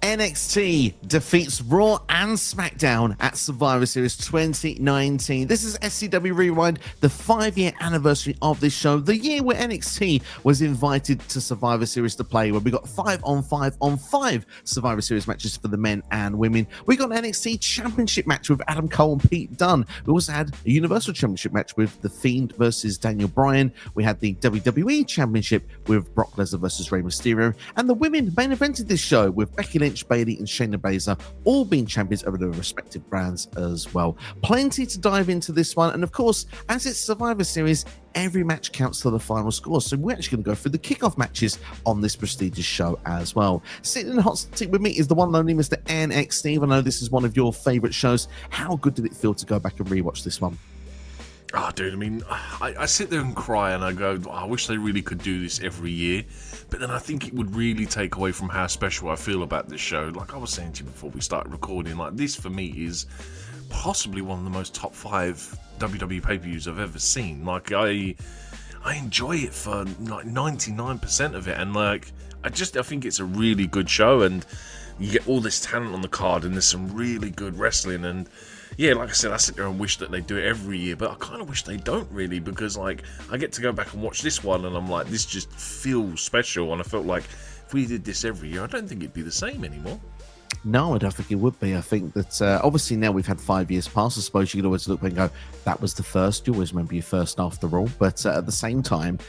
NXT defeats Raw and SmackDown at Survivor Series 2019. This is SCW Rewind, the 5-year anniversary of this show, the year where NXT was invited to Survivor Series to play, where we got 5-on-5-on-5 Survivor Series matches for the men and women. We got an NXT Championship match with Adam Cole and Pete Dunne. We also had a Universal Championship match with The Fiend versus Daniel Bryan. We had the WWE Championship with Brock Lesnar versus Rey Mysterio. And the women main evented this show with Becky Lynch, Bayley, and Shayna Baszler, all being champions over their respective brands as well. Plenty to dive into this one, and of course, as it's Survivor Series, every match counts to the final score, so we're actually going to go through the kickoff matches on this prestigious show as well. Sitting in the hot seat with me is the one and only Mr. NXT. I know this is one of your favorite shows. How good did it feel to go back and rewatch this one? Oh, dude, I mean, I sit there and cry and I go, I wish they really could do this every year. But then I think it would really take away from how special I feel about this show. Like I was saying to you before we started recording, like this for me is possibly one of the most top 5 WWE pay-per-views I've ever seen. Like I enjoy it for like 99% of it, and like I think it's a really good show, and you get all this talent on the card, and there's some really good wrestling, and yeah, like I said, I sit there and wish that they do it every year, but I kind of wish they don't really, because like I get to go back and watch this one and I'm like, this just feels special, and I felt like if we did this every year, I don't think it'd be the same anymore. No, I don't think it would be. I think that obviously now we've had 5 years pass. I suppose you could always look back and go, that was the first. You always remember your first after all. But at the same time,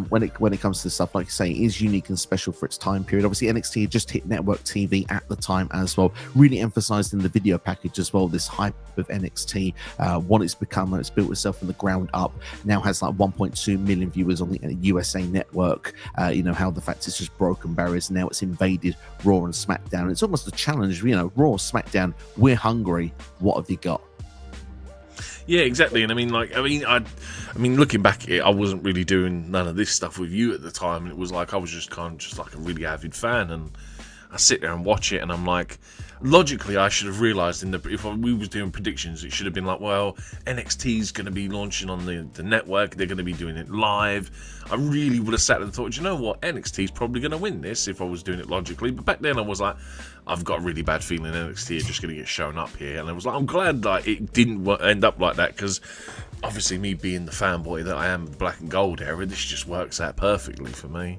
when it comes to stuff, like you say, it is unique and special for its time period. Obviously, NXT had just hit network TV at the time as well. Really emphasized in the video package as well, this hype of NXT, what it's become, and it's built itself from the ground up. Now has like 1.2 million viewers on the USA network. You know, how the fact it's just broken barriers. Now it's invaded Raw and SmackDown. It's almost a challenge, you know, Raw, SmackDown, we're hungry. What have you got? Yeah, exactly. And I mean, looking back at it, I wasn't really doing none of this stuff with you at the time, and it was like I was just kind of just like a really avid fan, and I sit there and watch it, and I'm like, logically, I should have realised if we was doing predictions, it should have been like, well, NXT's going to be launching on the network, they're going to be doing it live. I really would have sat there and thought, you know what, NXT's probably going to win this if I was doing it logically. But back then I was like, I've got a really bad feeling NXT are just going to get shown up here. And I was like, I'm glad like it didn't end up like that, because obviously me being the fanboy that I am of the black and gold era, this just works out perfectly for me.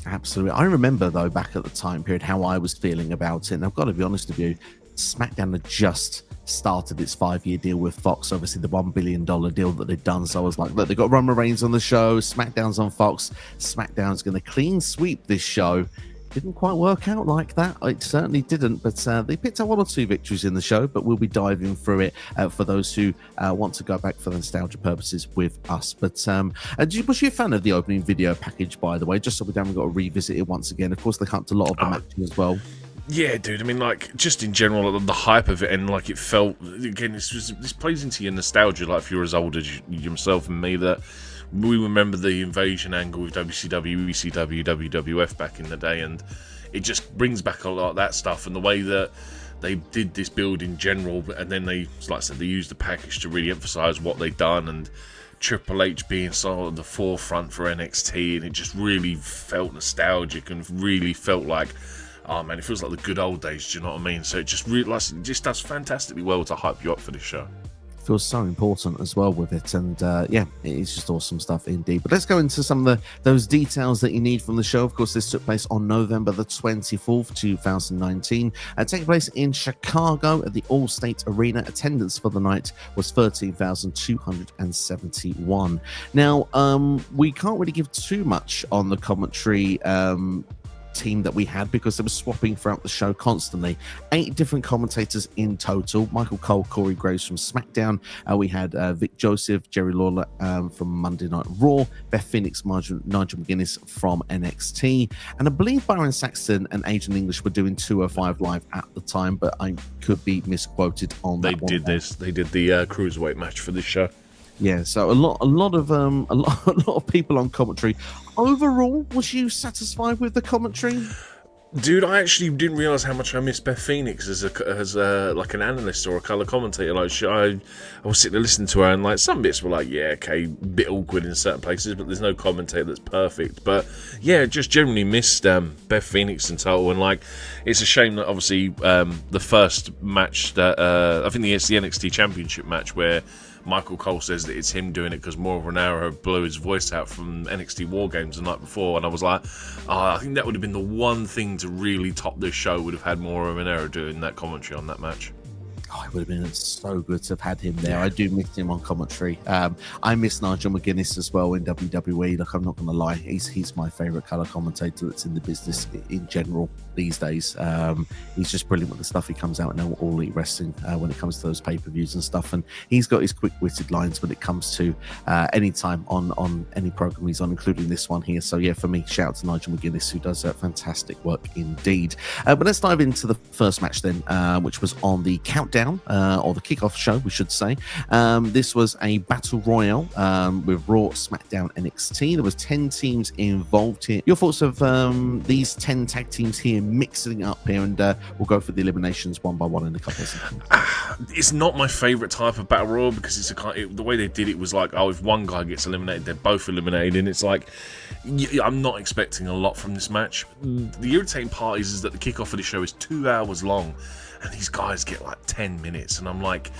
Absolutely. I remember, though, back at the time period, how I was feeling about it. And I've got to be honest with you, SmackDown had just started its 5-year deal with Fox, obviously the $1 billion deal that they'd done. So I was like, look, they've got Roman Reigns on the show, SmackDown's on Fox, SmackDown's going to clean sweep this show. Didn't quite work out like that. It certainly didn't, but they picked up 1 or 2 victories in the show, but we'll be diving through it for those who want to go back for the nostalgia purposes with us. But was you a fan of the opening video package, by the way, just so we haven't got to revisit it once again? Of course, they come to a lot of the matches as well. Yeah, dude. I mean, like, just in general, the hype of it, and like it felt, again, this plays into your nostalgia, like if you're as old as yourself and me, that we remember the invasion angle with WCW, ECW, WWF back in the day, and it just brings back a lot of that stuff, and the way that they did this build in general, and then they, like I said, they used the package to really emphasize what they'd done, and Triple H being sort of the forefront for NXT, and it just really felt nostalgic and really felt like, oh man, it feels like the good old days, do you know what I mean? So it just really, like, it just does fantastically well to hype you up for this show. Feels so important as well with it, and yeah, it's just awesome stuff indeed. But let's go into some of those details that you need from the show. Of course, this took place on November the 24th, 2019, taking place in Chicago at the Allstate Arena. Attendance for the night was 13,271. Now, we can't really give too much on the commentary team that we had, because they were swapping throughout the show constantly. 8 different commentators in total. Michael Cole, Corey Graves from SmackDown. We had Vic Joseph, Jerry Lawler from Monday Night Raw, Beth Phoenix, Nigel McGuinness from NXT, and I believe Byron Saxton and Agent English were doing 205 Live at the time, but I could be misquoted on that. They did the Cruiserweight match for this show. Yeah, so a lot of people on commentary. Overall, was you satisfied with the commentary? Dude, I actually didn't realize how much I missed Beth Phoenix as a like an analyst or a color commentator. Like, I was sitting there listening to her, and like some bits were like, yeah, okay, bit awkward in certain places, but there's no commentator that's perfect. But yeah, just generally missed Beth Phoenix in total, and like it's a shame that obviously the first match that I think it's the NXT Championship match where Michael Cole says that it's him doing it because Mauro Ranallo blew his voice out from NXT War Games the night before, and I was like, I think that would have been the one thing to really top this show, would have had Mauro Ranallo doing that commentary on that match. Oh, it would have been so good to have had him there. I do miss him on commentary. I miss Nigel McGuinness as well in WWE. Like, I'm not going to lie, he's my favourite colour commentator that's in the business in general these days. He's just brilliant with the stuff he comes out in All Elite Wrestling when it comes to those pay-per-views and stuff. And he's got his quick-witted lines when it comes to any time on any program he's on, including this one here. So yeah, for me, shout out to Nigel McGuinness, who does fantastic work indeed. But let's dive into the first match then, which was on the countdown. Or the kickoff show, we should say. This was a battle royal with Raw, SmackDown, NXT. There was 10 teams involved here. Your thoughts of these 10 tag teams here, mixing up here, and we'll go for the eliminations one by one in a couple of seconds. It's not my favourite type of battle royal because it's the way they did it was like, oh, if one guy gets eliminated, they're both eliminated, and it's like, I'm not expecting a lot from this match. The irritating part is that the kickoff of the show is 2 hours long, and these guys get like 10 minutes, and I'm like,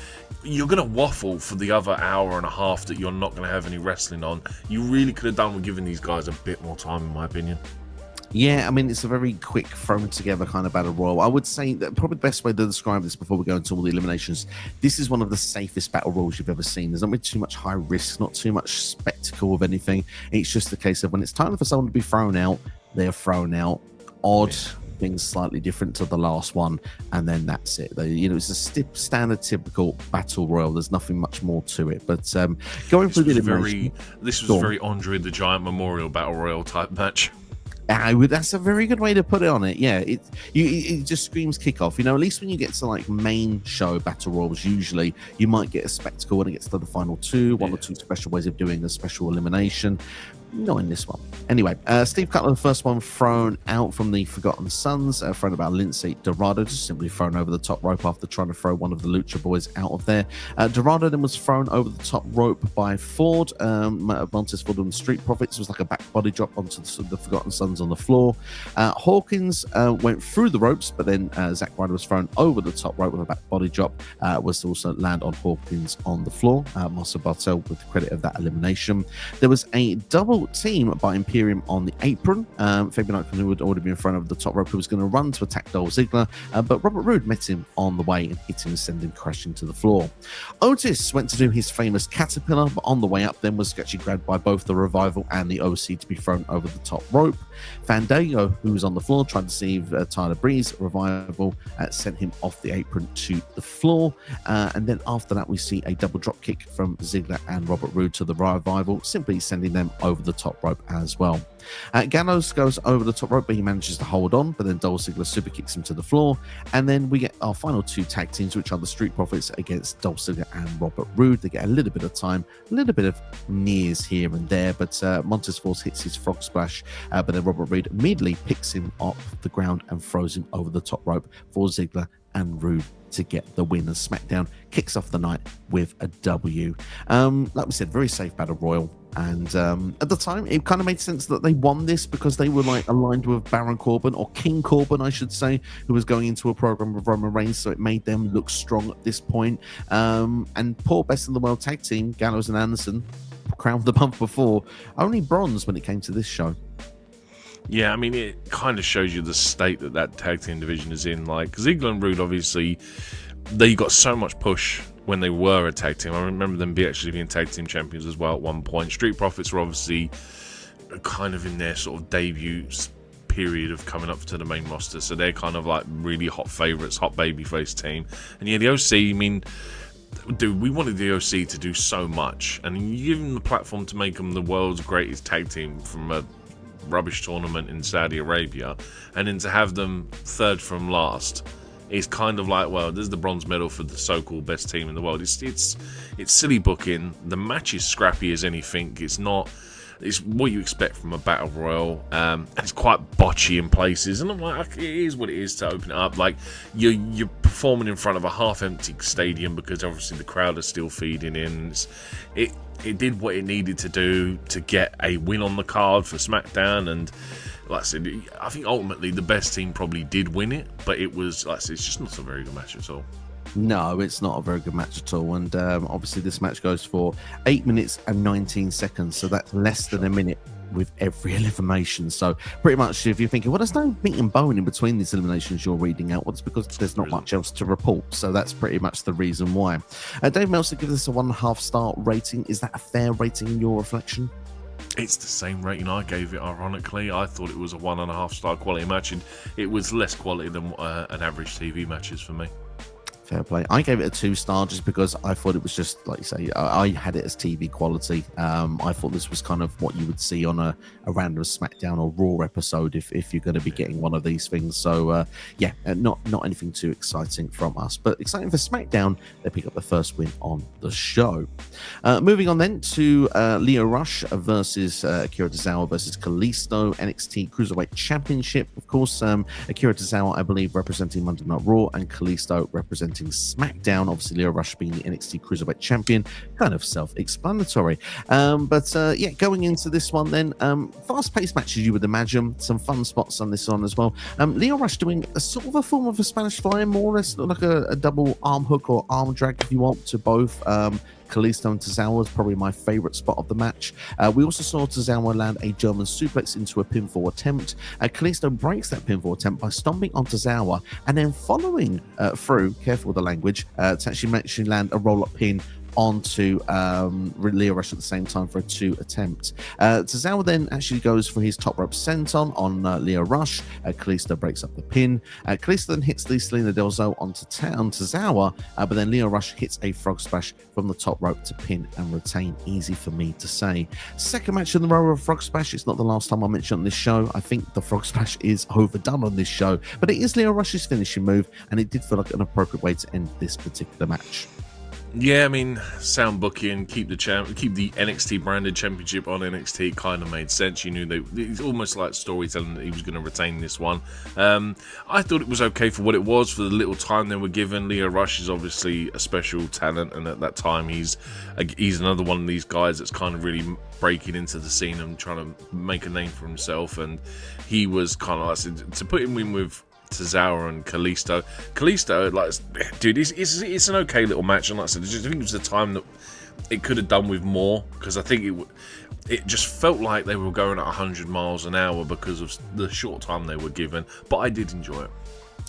you're going to waffle for the other hour and a half that you're not going to have any wrestling on. You really could have done with giving these guys a bit more time, in my opinion. Yeah, I mean, it's a very quick thrown together kind of battle royal. I would say that probably the best way to describe this before we go into all the eliminations, this is one of the safest battle royals you've ever seen. There's not really too much high risk, not too much spectacle of anything. It's just a case of when it's time for someone to be thrown out, they're thrown out. Odd. Yeah. Things slightly different to the last one, and then that's it. It's a standard, typical battle royal. There's nothing much more to it. But going through the elimination, this was very Andre the Giant Memorial Battle Royal type match. That's a very good way to put it on it. Yeah, it just screams kickoff. At least when you get to like main show battle royals, usually you might get a spectacle when it gets to the final two, one or two special ways of doing a special elimination. Not in this one. Anyway, Steve Cutler, the first one thrown out from the Forgotten Sons, thrown about Lindsay Dorado, just simply thrown over the top rope after trying to throw one of the Lucha Boys out of there. Dorado then was thrown over the top rope by Ford. Montez Ford on the Street Profits was like a back body drop onto the Forgotten Sons on the floor. Hawkins went through the ropes, but then Zack Ryder was thrown over the top rope with a back body drop, was to also land on Hawkins on the floor. Marcel Bartel with the credit of that elimination. There was a double team by Imperium on the apron. Fabian Eichmann, who had already been thrown over the top rope, who was going to run to attack Dolph Ziggler, but Robert Roode met him on the way and hit him, sending him crashing to the floor. Otis went to do his famous caterpillar, but on the way up then was actually grabbed by both the Revival and the OC to be thrown over the top rope. Fandango, who was on the floor, tried to save Tyler Breeze. Revival sent him off the apron to the floor, and then after that we see a double drop kick from Ziggler and Robert Roode to the Revival, simply sending them over the top rope as well. Gallows goes over the top rope, but he manages to hold on, but then Dolph Ziggler super kicks him to the floor, and then we get our final two tag teams, which are the Street Profits against Dolph Ziggler and Robert Roode. They get a little bit of time, a little bit of nears here and there, but Montez Force hits his frog splash, but then Robert Roode immediately picks him off the ground and throws him over the top rope for Ziggler and Roode to get the win, as SmackDown kicks off the night with a W. Like we said, very safe battle royal, and at the time it kind of made sense that they won this because they were like aligned with Baron Corbin, or King Corbin I should say, who was going into a program with Roman Reigns, so it made them look strong at this point. And poor best in the world tag team Gallows and Anderson, crowned the month before, only bronze when it came to this show. Yeah, I mean, it kind of shows you the state that tag team division is in. Like, Ziggler and Roode, obviously, they got so much push when they were a tag team. I remember them actually being tag team champions as well at one point. Street Profits were obviously kind of in their sort of debut period of coming up to the main roster, so they're kind of like really hot favourites, hot babyface team. And yeah, the OC, I mean, dude, we wanted the OC to do so much, and you give them the platform to make them the world's greatest tag team from a rubbish tournament in Saudi Arabia, and then to have them third from last is kind of like, well, there's the bronze medal for the so-called best team in the world. It's silly booking. The match is scrappy as anything. It's not it's what you expect from a battle royal, and it's quite botchy in places. And I'm like, it is what it is to open it up. Like you're performing in front of a half-empty stadium because obviously the crowd is still feeding in. It did what it needed to do to get a win on the card for SmackDown, and like I said, I think ultimately the best team probably did win it, but it was, like I said, it's just not a very good match at all. No, it's not a very good match at all. And obviously this match goes for 8 minutes and 19 seconds. So that's less than a minute with every elimination. So pretty much if you're thinking, well, there's no meat and bone in between these eliminations you're reading out, well, it's because there's not much else to report. So that's pretty much the reason why. Dave Meltzer gives this a 1.5 star rating. Is that a fair rating in your reflection? It's the same rating I gave it, ironically. I thought it was a 1.5 star quality match, and it was less quality than an average TV match is for me. Fair play. I gave it a 2 star just because I thought it was just, like you say, I had it as TV quality. I thought this was kind of what you would see on a random SmackDown or Raw episode if you're going to be getting one of these things. So, yeah, not anything too exciting from us. But exciting for SmackDown, they pick up the first win on the show. Moving on then to Lio Rush versus Akira Tozawa versus Kalisto, NXT Cruiserweight Championship. Of course, Akira Tozawa, I believe, representing Monday Night Raw, and Kalisto representing SmackDown. Obviously, Lio Rush being the NXT Cruiserweight Champion, kind of self-explanatory. But yeah, going into this one then, fast-paced matches you would imagine, some fun spots on this one as well. Lio Rush doing a sort of a form of a Spanish fly, more or less like a double arm hook or arm drag if you want to both. Kalisto and Tozawa is probably my favorite spot of the match. We also saw Tozawa land a German suplex into a pinfall attempt. Kalisto breaks that pinfall attempt by stomping on Tozawa and then following through, careful with the language, to actually land a roll-up pin onto Lio Rush at the same time for a 2 attempt. Tozawa then actually goes for his top rope senton on Lio Rush. Kalisto breaks up the pin. Kalisto then hits the Selena Del Zo onto Tozawa, but then Lio Rush hits a frog splash from the top rope to pin and retain. Easy for me to say. Second match in the row of frog splash. It's not the last time I mentioned on this show. I think the frog splash is overdone on this show, but it is Lio Rush's finishing move, and it did feel like an appropriate way to end this particular match. Yeah, I mean, sound booking, keep the NXT branded championship on NXT kind of made sense. You knew it's almost like storytelling that he was going to retain this one. I thought it was okay for what it was, for the little time they were given. Lio Rush is obviously a special talent, and at that time he's another one of these guys that's kind of really breaking into the scene and trying to make a name for himself. And he was kind of like, to put him in with Tozawa and Kalisto, like, dude, it's an okay little match, and like I said, I think it was the time that it could have done with more, because I think it just felt like they were going at 100 miles an hour because of the short time they were given, but I did enjoy it.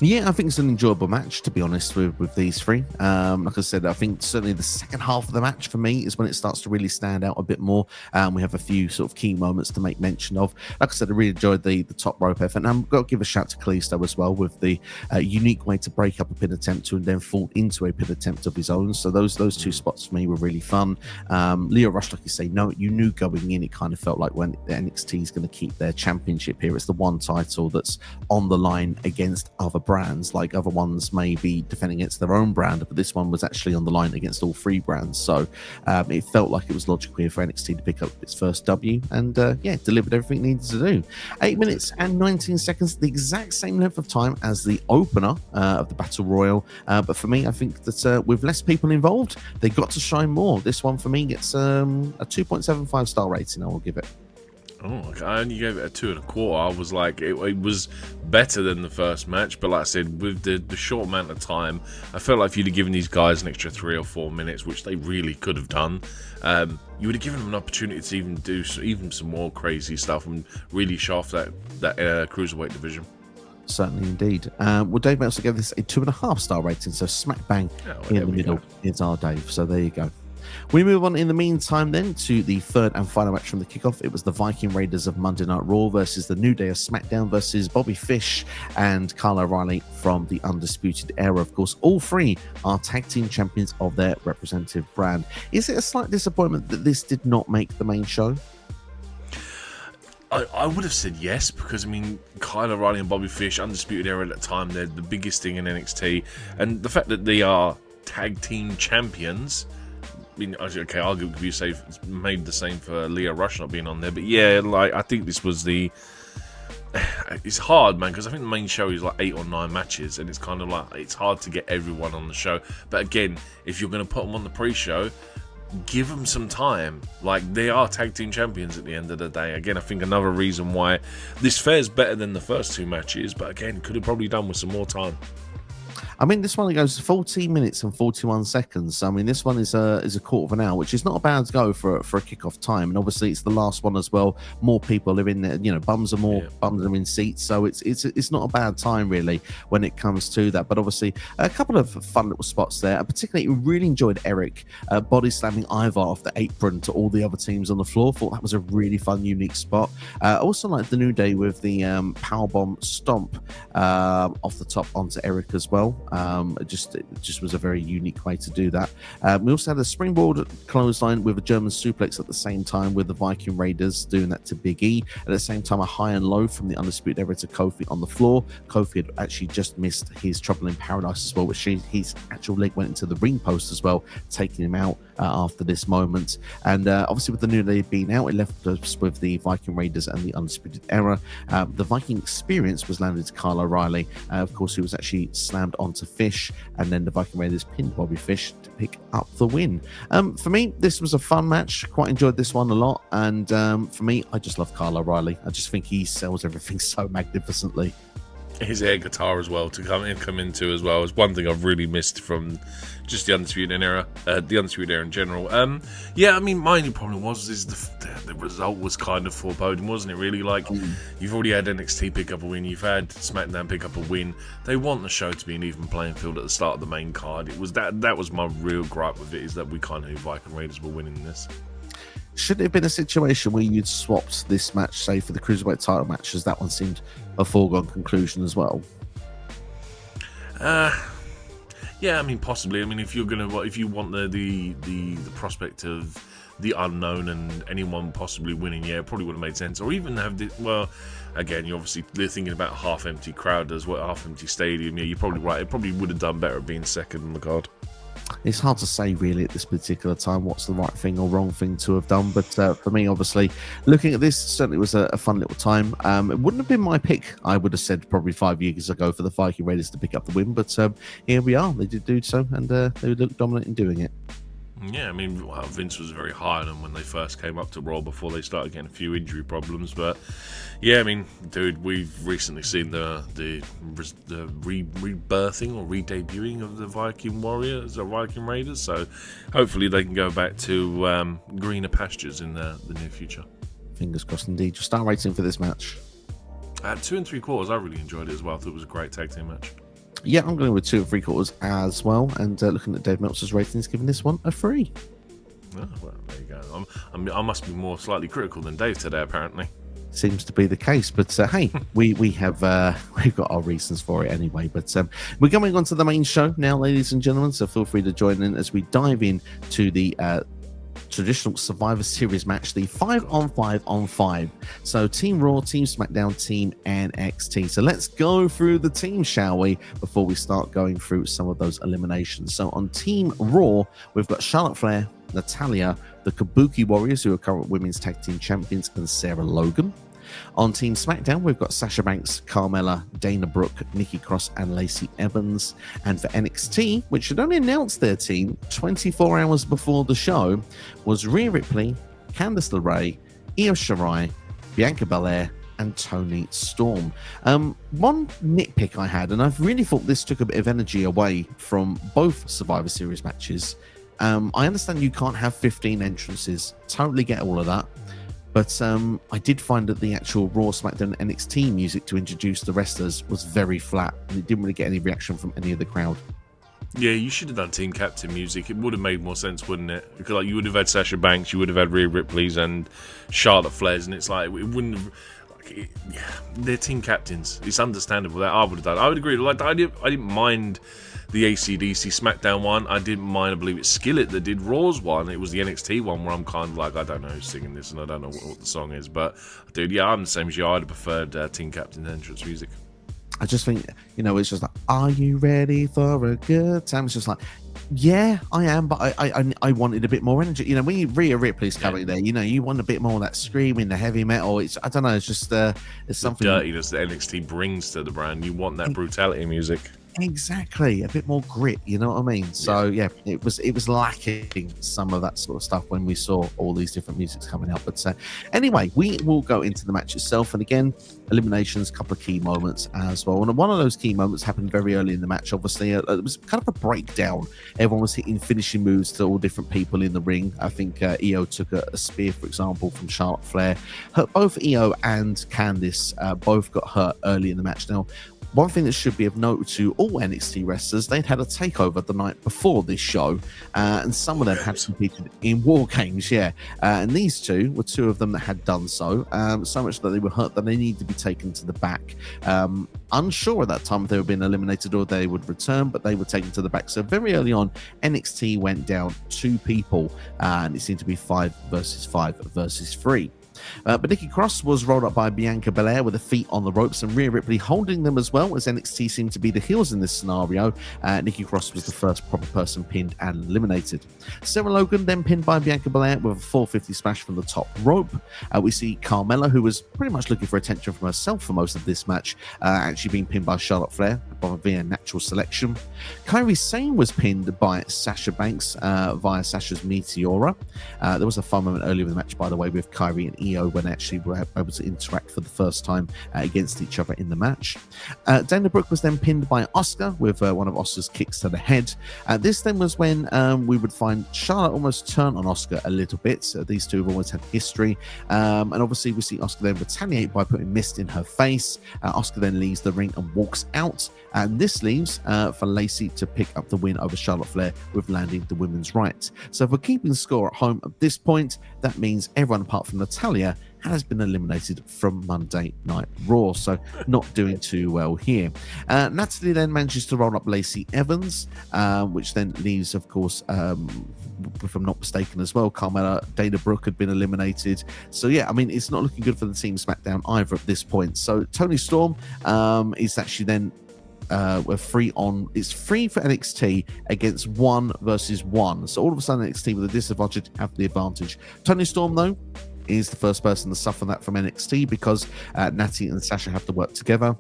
Yeah, I think it's an enjoyable match, to be honest, with these three. Like I said, I think certainly the second half of the match for me is when it starts to really stand out a bit more. We have a few sort of key moments to make mention of. Like I said, I really enjoyed the top rope effort. And I've got to give a shout to Kalisto as well with the unique way to break up a pin attempt to and then fall into a pin attempt of his own. So those two spots for me were really fun. Lio Rush, like you say, you knew going in, it kind of felt like when the NXT is going to keep their championship here. It's the one title that's on the line against other brands. Like other ones may be defending against their own brand, but this one was actually on the line against all 3 brands. So it felt like it was logical here for NXT to pick up its first W, and yeah, delivered everything it needed to do. 8 minutes and 19 seconds, the exact same length of time as the opener of the Battle Royal. But for me, I think that with less people involved, they got to shine more. This one for me gets a 2.75 star rating. I will give it. Oh, okay. I only gave it a 2.25. I was like, it was better than the first match, but like I said, with the short amount of time, I felt like if you'd have given these guys an extra 3 or 4 minutes, which they really could have done, you would have given them an opportunity to even do some more crazy stuff and really shaft that cruiserweight division. Certainly indeed. Well, Dave Meltzer gave this a 2.5 star rating, so smack bang in the middle is our Dave. So there you go. We move on in the meantime then to the third and final match from the kickoff. It was the Viking Raiders of Monday Night Raw versus the New Day of SmackDown versus Bobby Fish and Kyle O'Reilly from the Undisputed Era. Of course, all 3 are tag team champions of their representative brand. Is it a slight disappointment that this did not make the main show? I would have said yes, because I mean, Kyle O'Reilly and Bobby Fish, Undisputed Era at that time, they're the biggest thing in NXT, and the fact that they are tag team champions mean, okay, arguably you say it's made the same for Lio Rush not being on there, but yeah, like I think this was the. It's hard, man, because I think the main show is like 8 or 9 matches, and it's kind of like it's hard to get everyone on the show. But again, if you're going to put them on the pre-show, give them some time. Like, they are tag team champions at the end of the day. Again, I think another reason why this fares better than the first 2 matches, but again, could have probably done with some more time. I mean, this one goes 14 minutes and 41 seconds. I mean, this one is a quarter of an hour, which is not a bad go for a kickoff time. And obviously, it's the last one as well. More people are in there. You know, bums are in seats, so it's not a bad time really when it comes to that. But obviously, a couple of fun little spots there. I particularly really enjoyed Erik body slamming Ivar off the apron to all the other teams on the floor. Thought that was a really fun, unique spot. Also, like the New Day with the powerbomb stomp off the top onto Erik as well. It just was a very unique way to do that. We also had a springboard clothesline with a German suplex at the same time, with the Viking Raiders doing that to Big E. At the same time, a high and low from the Undisputed Era to Kofi on the floor. Kofi had actually just missed his Trouble in Paradise as well, which his actual leg went into the ring post as well, taking him out after this moment. And obviously, with the New Day being out, it left us with the Viking Raiders and the Undisputed Era. The Viking Experience was landed to Kyle O'Reilly, of course, who was actually slammed onto Fish, and then the Viking Raiders pinned Bobby Fish to pick up the win. For me, this was a fun match. Quite enjoyed this one a lot, and for me, I just love Kyle O'Reilly. I just think he sells everything so magnificently. His air guitar as well to come into as well is one thing I've really missed from just the Undisputed Era, in general. Yeah, I mean, my only problem is the result was kind of foreboding, wasn't it? Really, like you've already had NXT pick up a win, you've had SmackDown pick up a win. They want the show to be an even playing field at the start of the main card. It was that was my real gripe with it, is that we kind of knew Viking Raiders were winning this. Should it have been a situation where you'd swapped this match, say, for the Cruiserweight title match, as that one seemed a foregone conclusion as well? Yeah, I mean, possibly. I mean, if you want the prospect of the unknown and anyone possibly winning, yeah, it probably would have made sense. Or even have again, they're thinking about a half-empty crowd as well, half-empty stadium. Yeah, you're probably right. It probably would have done better being second on the card. It's hard to say really at this particular time what's the right thing or wrong thing to have done, but for me, obviously, looking at this, certainly was a fun little time. It wouldn't have been my pick. I would have said probably 5 years ago for the Viking Raiders to pick up the win, but here we are. They did do so, and they looked dominant in doing it. Yeah, I mean, Vince was very high on them when they first came up to Raw before they started getting a few injury problems. But yeah, I mean, dude, we've recently seen the rebirthing or re-debuting of the Viking Warriors, the Viking Raiders. So hopefully they can go back to greener pastures in the near future. Fingers crossed indeed. Your star rating for this match? At 2 3/4, I really enjoyed it as well. I thought it was a great tag team match. Yeah, I'm going with 2 3/4 as well. And looking at Dave Meltzer's ratings, giving this one a 3. Oh, well, there you go. I must be more slightly critical than Dave today, apparently. Seems to be the case, but hey, we've got our reasons for it anyway. But we're going on to the main show now, ladies and gentlemen. So feel free to join in as we dive in to the traditional Survivor Series match, the 5-on-5-on-5. So Team Raw, Team SmackDown, Team NXT. So let's go through the team, shall we, before we start going through some of those eliminations. So on Team Raw, we've got Charlotte Flair, Natalya, the Kabuki Warriors, who are current Women's Tag Team Champions, and Sarah Logan. On Team SmackDown, we've got Sasha Banks, Carmella, Dana Brooke, Nikki Cross, and Lacey Evans. And for NXT, which had only announced their team 24 hours before the show, was Rhea Ripley, Candice LeRae, Io Shirai, Bianca Belair, and Toni Storm. One nitpick I had, and I've really thought this took a bit of energy away from both Survivor Series matches. I understand you can't have 15 entrances. Totally get all of that. But I did find that the actual Raw, SmackDown, NXT music to introduce the wrestlers was very flat, and it didn't really get any reaction from any of the crowd. Yeah, you should have done Team Captain music. It would have made more sense, wouldn't it? Because like you would have had Sasha Banks, you would have had Rhea Ripley's and Charlotte Flair's, and it's like it wouldn't have. Yeah, they're team captains. It's understandable that I would have done. I would agree. Like I didn't mind the AC/DC SmackDown one. I didn't mind. I believe it's Skillet that did Raw's one. It was the NXT one where I'm kind of like, I don't know who's singing this and I don't know what the song is. But dude, yeah, I'm the same as you. I'd have preferred Team Captain's entrance music. I just think, it's just like, are you ready for a good time? It's just like, Yeah, I am, but I wanted a bit more energy. You know, when Rhea Ripley's coming there, you know, you want a bit more of that screaming, the heavy metal. It's, I don't know, it's just it's The something dirtiness that NXT brings to the brand. You want that brutality music. exactly a bit more grit. You know what I mean? So yeah, it was lacking some of that sort of stuff when we saw all these different musics coming out. But anyway, we will go into the match itself, and again, eliminations, couple of key moments as well. And one of those key moments happened very early in the match. Obviously, it was kind of a breakdown. Everyone was hitting finishing moves to all different people in the ring. I think Io took a spear, for example, from Charlotte Flair. Both Io and Candice both got hurt early in the match. Now, one thing that should be of note to all NXT wrestlers, they'd had a takeover the night before this show, and some of them had competed in War Games, and these two were two of them that had done so, so much that they were hurt that they needed to be taken to the back. Unsure at that time if they were being eliminated or they would return, but they were taken to the back. So very early on, NXT went down 2 people, and it seemed to be 5 versus 5 versus 3. But Nikki Cross was rolled up by Bianca Belair with her feet on the ropes, and Rhea Ripley holding them as well, as NXT seemed to be the heels in this scenario. Nikki Cross was the first proper person pinned and eliminated. Sarah Logan then pinned by Bianca Belair with a 450 smash from the top rope. We see Carmella, who was pretty much looking for attention from herself for most of this match, actually being pinned by Charlotte Flair via natural selection. Kairi Sane was pinned by Sasha Banks via Sasha's Meteora. There was a fun moment earlier in the match, by the way, with Kairi and Io when they actually were able to interact for the first time against each other in the match. Dana Brooke was then pinned by Asuka with one of Asuka's kicks to the head. This then was when we would find Charlotte almost turn on Asuka a little bit. These two have always had history, and obviously we see Asuka then retaliate by putting mist in her face. Asuka then leaves the ring and walks out, and this leaves for Lacey to pick up the win over Charlotte Flair with landing the women's right. So for keeping score at home at this point, that means everyone apart from Natalya has been eliminated from Monday Night Raw, so not doing too well here. Natalie then manages to roll up Lacey Evans, which then leaves, of course, if I'm not mistaken as well, Carmella, Dana Brooke had been eliminated. So yeah, I mean, it's not looking good for the Team SmackDown either at this point. So Toni Storm is actually then it's free for NXT against 1 versus 1. So all of a sudden NXT with a disadvantage have the advantage. Toni Storm, though, is the first person to suffer that from NXT because Natty and Sasha have to work together.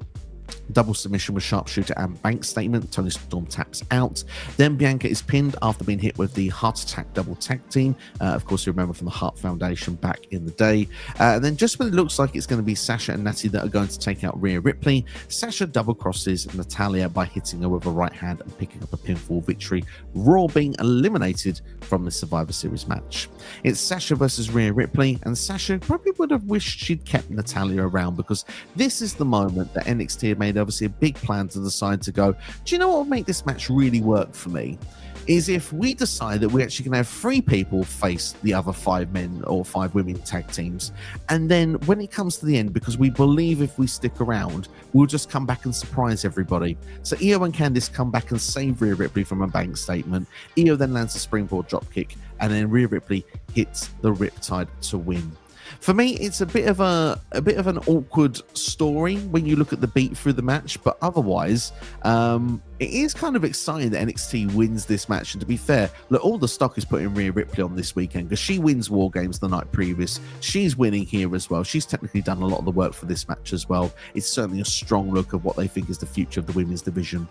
Double submission with sharpshooter and bank statement. Toni Storm taps out. Then Bianca is pinned after being hit with the heart attack double tag team. Of course, you remember from the Heart Foundation back in the day. And then just when it looks like it's going to be Sasha and Natty that are going to take out Rhea Ripley, Sasha double crosses Natalya by hitting her with a right hand and picking up a pinfall victory. Raw being eliminated from the Survivor Series match. It's Sasha versus Rhea Ripley, and Sasha probably would have wished she'd kept Natalya around because this is the moment that NXT had made obviously a big plan to decide to go, do you know what would make this match really work for me? Is if we decide that we actually can have 3 people face the other 5 men or 5 women tag teams, and then when it comes to the end, because we believe if we stick around, we'll just come back and surprise everybody. So Io and Candice come back and save Rhea Ripley from a bank statement. Io then lands a springboard dropkick, and then Rhea Ripley hits the Riptide to win. For me, it's a bit of an awkward story when you look at the beat through the match, but otherwise, it is kind of exciting that NXT wins this match. And to be fair, look, all the stock is putting Rhea Ripley on this weekend because she wins War Games the night previous. She's winning here as well. She's technically done a lot of the work for this match as well. It's certainly a strong look of what they think is the future of the women's division.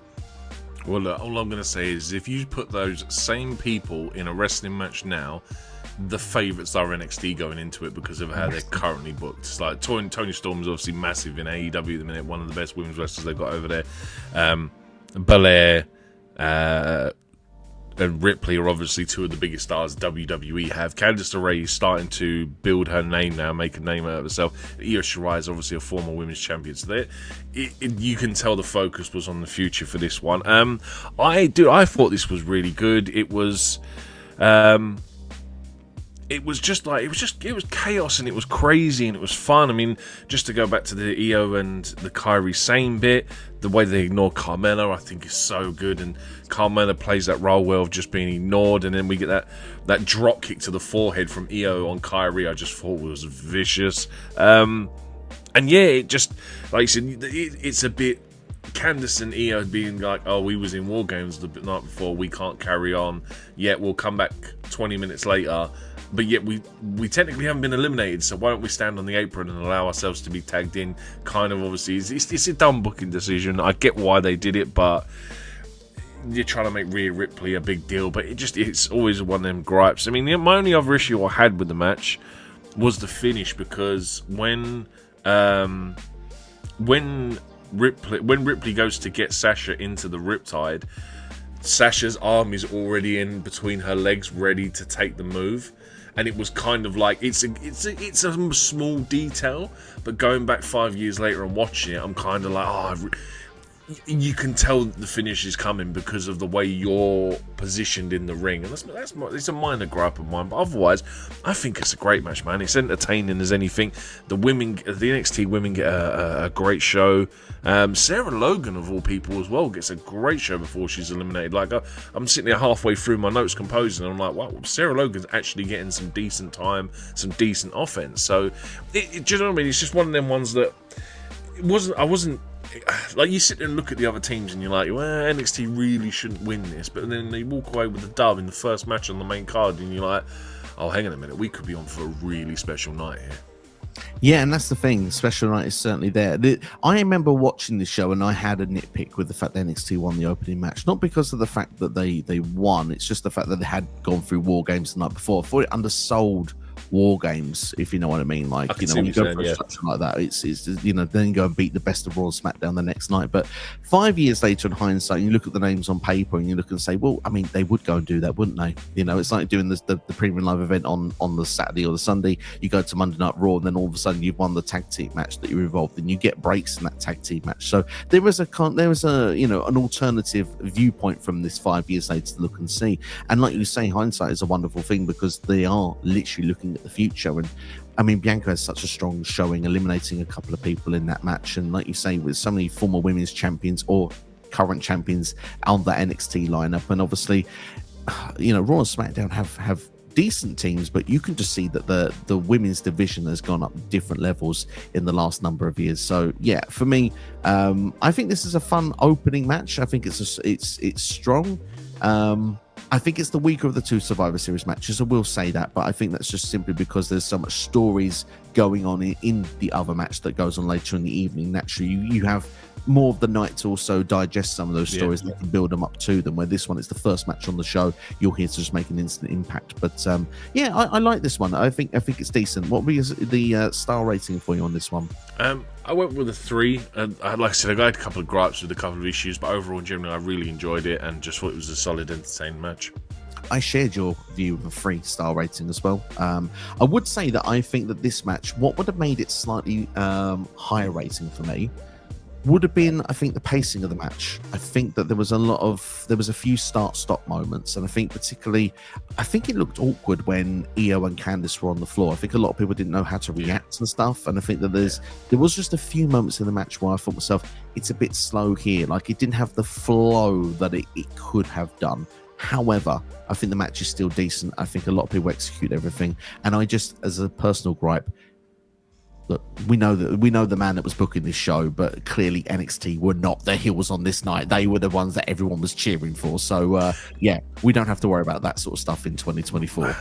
Well, look, all I'm going to say is if you put those same people in a wrestling match now, the favourites are NXT going into it because of how they're currently booked. It's like Toni Storm is obviously massive in AEW at the minute, one of the best women's wrestlers they've got over there. Belair and Ripley are obviously 2 of the biggest stars WWE have. Candice LeRae is starting to build her name now, make a name out of herself. Io Shirai is obviously a former women's champion. So you can tell the focus was on the future for this one. I thought this was really good. It was chaos and it was crazy and it was fun. I mean, just to go back to the Io and the Kairi Sane bit, the way they ignore Carmella, I think is so good. And Carmella plays that role well of just being ignored. And then we get that drop kick to the forehead from Io on Kairi. I just thought was vicious. And yeah, it just, like you said, it's a bit Candice and Io being like, oh, we was in War Games the night before, we can't carry on, yet we'll come back 20 minutes later, but yet we technically haven't been eliminated, so why don't we stand on the apron and allow ourselves to be tagged in? Kind of, obviously, it's a dumb booking decision. I get why they did it, but you're trying to make Rhea Ripley a big deal, but it's always one of them gripes. I mean, my only other issue I had with the match was the finish, because when Ripley goes to get Sasha into the Riptide, Sasha's arm is already in between her legs, ready to take the move, and it was kind of like it's a small detail, but going back 5 years later and watching it, I'm kind of like, you can tell the finish is coming because of the way you're positioned in the ring, and it's a minor gripe of mine. But otherwise, I think it's a great match, man. It's entertaining as anything. The NXT women get a great show. Sarah Logan, of all people, as well, gets a great show before she's eliminated. Like, I'm sitting there halfway through my notes composing, and I'm like, wow, Sarah Logan's actually getting some decent time, some decent offense. So, do you know what I mean? It's just one of them ones that I wasn't. Like, you sit there and look at the other teams and you're like, well, NXT really shouldn't win this, but then they walk away with a dub in the first match on the main card, and you're like, oh, hang on a minute, we could be on for a really special night here. Yeah, and that's the thing. Special night is certainly there. I remember watching this show, and I had a nitpick with the fact that NXT won the opening match. Not because of the fact that they won, it's just the fact that they had gone through War Games the night before. I thought it undersold War Games, if you know what I mean. Like, when you go for a structure like that, it's then you go and beat the best of Raw and SmackDown the next night. But 5 years later, in hindsight, you look at the names on paper and you look and say, well, I mean, they would go and do that, wouldn't they? It's like doing the premium live event on the Saturday or the Sunday. You go to Monday Night Raw, and then all of a sudden you've won the tag team match that you're involved in. You get breaks in that tag team match. So there was an alternative viewpoint from this 5 years later to look and see. And like you say, hindsight is a wonderful thing, because they are literally looking at the future. And I mean, Bianca has such a strong showing, eliminating a couple of people in that match, and like you say, with so many former women's champions or current champions on that NXT lineup. And obviously, Raw and SmackDown have decent teams, but you can just see that the women's division has gone up different levels in the last number of years. So yeah, for me, I think this is a fun opening match. I think it's strong. I think it's the weaker of the two Survivor Series matches. I will say that, but I think that's just simply because there's so much stories going on in the other match that goes on later in the evening. Naturally, you have more of the night to also digest some of those stories that can build them up to them, where this one is the first match on the show. You're here to just make an instant impact. But I like this one. I think it's decent. What was the star rating for you on this one? I went with a 3. Like I said, I had a couple of gripes with a couple of issues, but overall, generally, I really enjoyed it and just thought it was a solid, entertaining match. I shared your view of a 3-star rating as well. I would say that I think that this match, what would have made it slightly higher rating for me, would have been, I think, the pacing of the match. I think that there was a few start-stop moments, and I think particularly, it looked awkward when Io and Candice were on the floor. I think a lot of people didn't know how to react and stuff, and I think that there was just a few moments in the match where I thought to myself, it's a bit slow here. Like, it didn't have the flow that it could have done. However, I think the match is still decent. I think a lot of people execute everything, and I just, as a personal gripe, look, we know the man that was booking this show, but clearly NXT were not the heels on this night. They were the ones that everyone was cheering for. So we don't have to worry about that sort of stuff in 2024.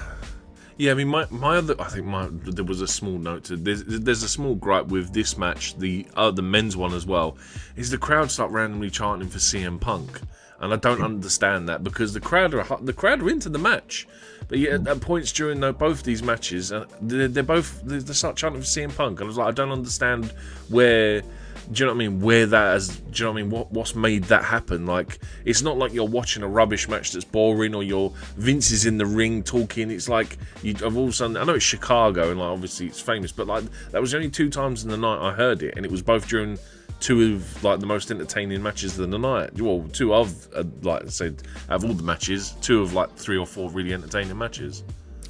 Yeah, I mean, there was a small note. There's a small gripe with this match, the men's one as well, is the crowd start randomly chanting for CM Punk. And I don't understand that, because the crowd are into the match, but yet at points during both these matches, they start chanting for CM Punk, and I was like, I don't understand where. Do you know what I mean? Where that is? Do you know what I mean? What's made that happen? Like, it's not like you're watching a rubbish match that's boring, or Vince is in the ring talking. It's like all of a sudden, I know it's Chicago, and like obviously it's famous, but like that was the only 2 times in the night I heard it, and it was both during 2 of like the most entertaining matches of the night. Well, 2 of like I said, out of all the matches, 2 of like 3 or 4 really entertaining matches.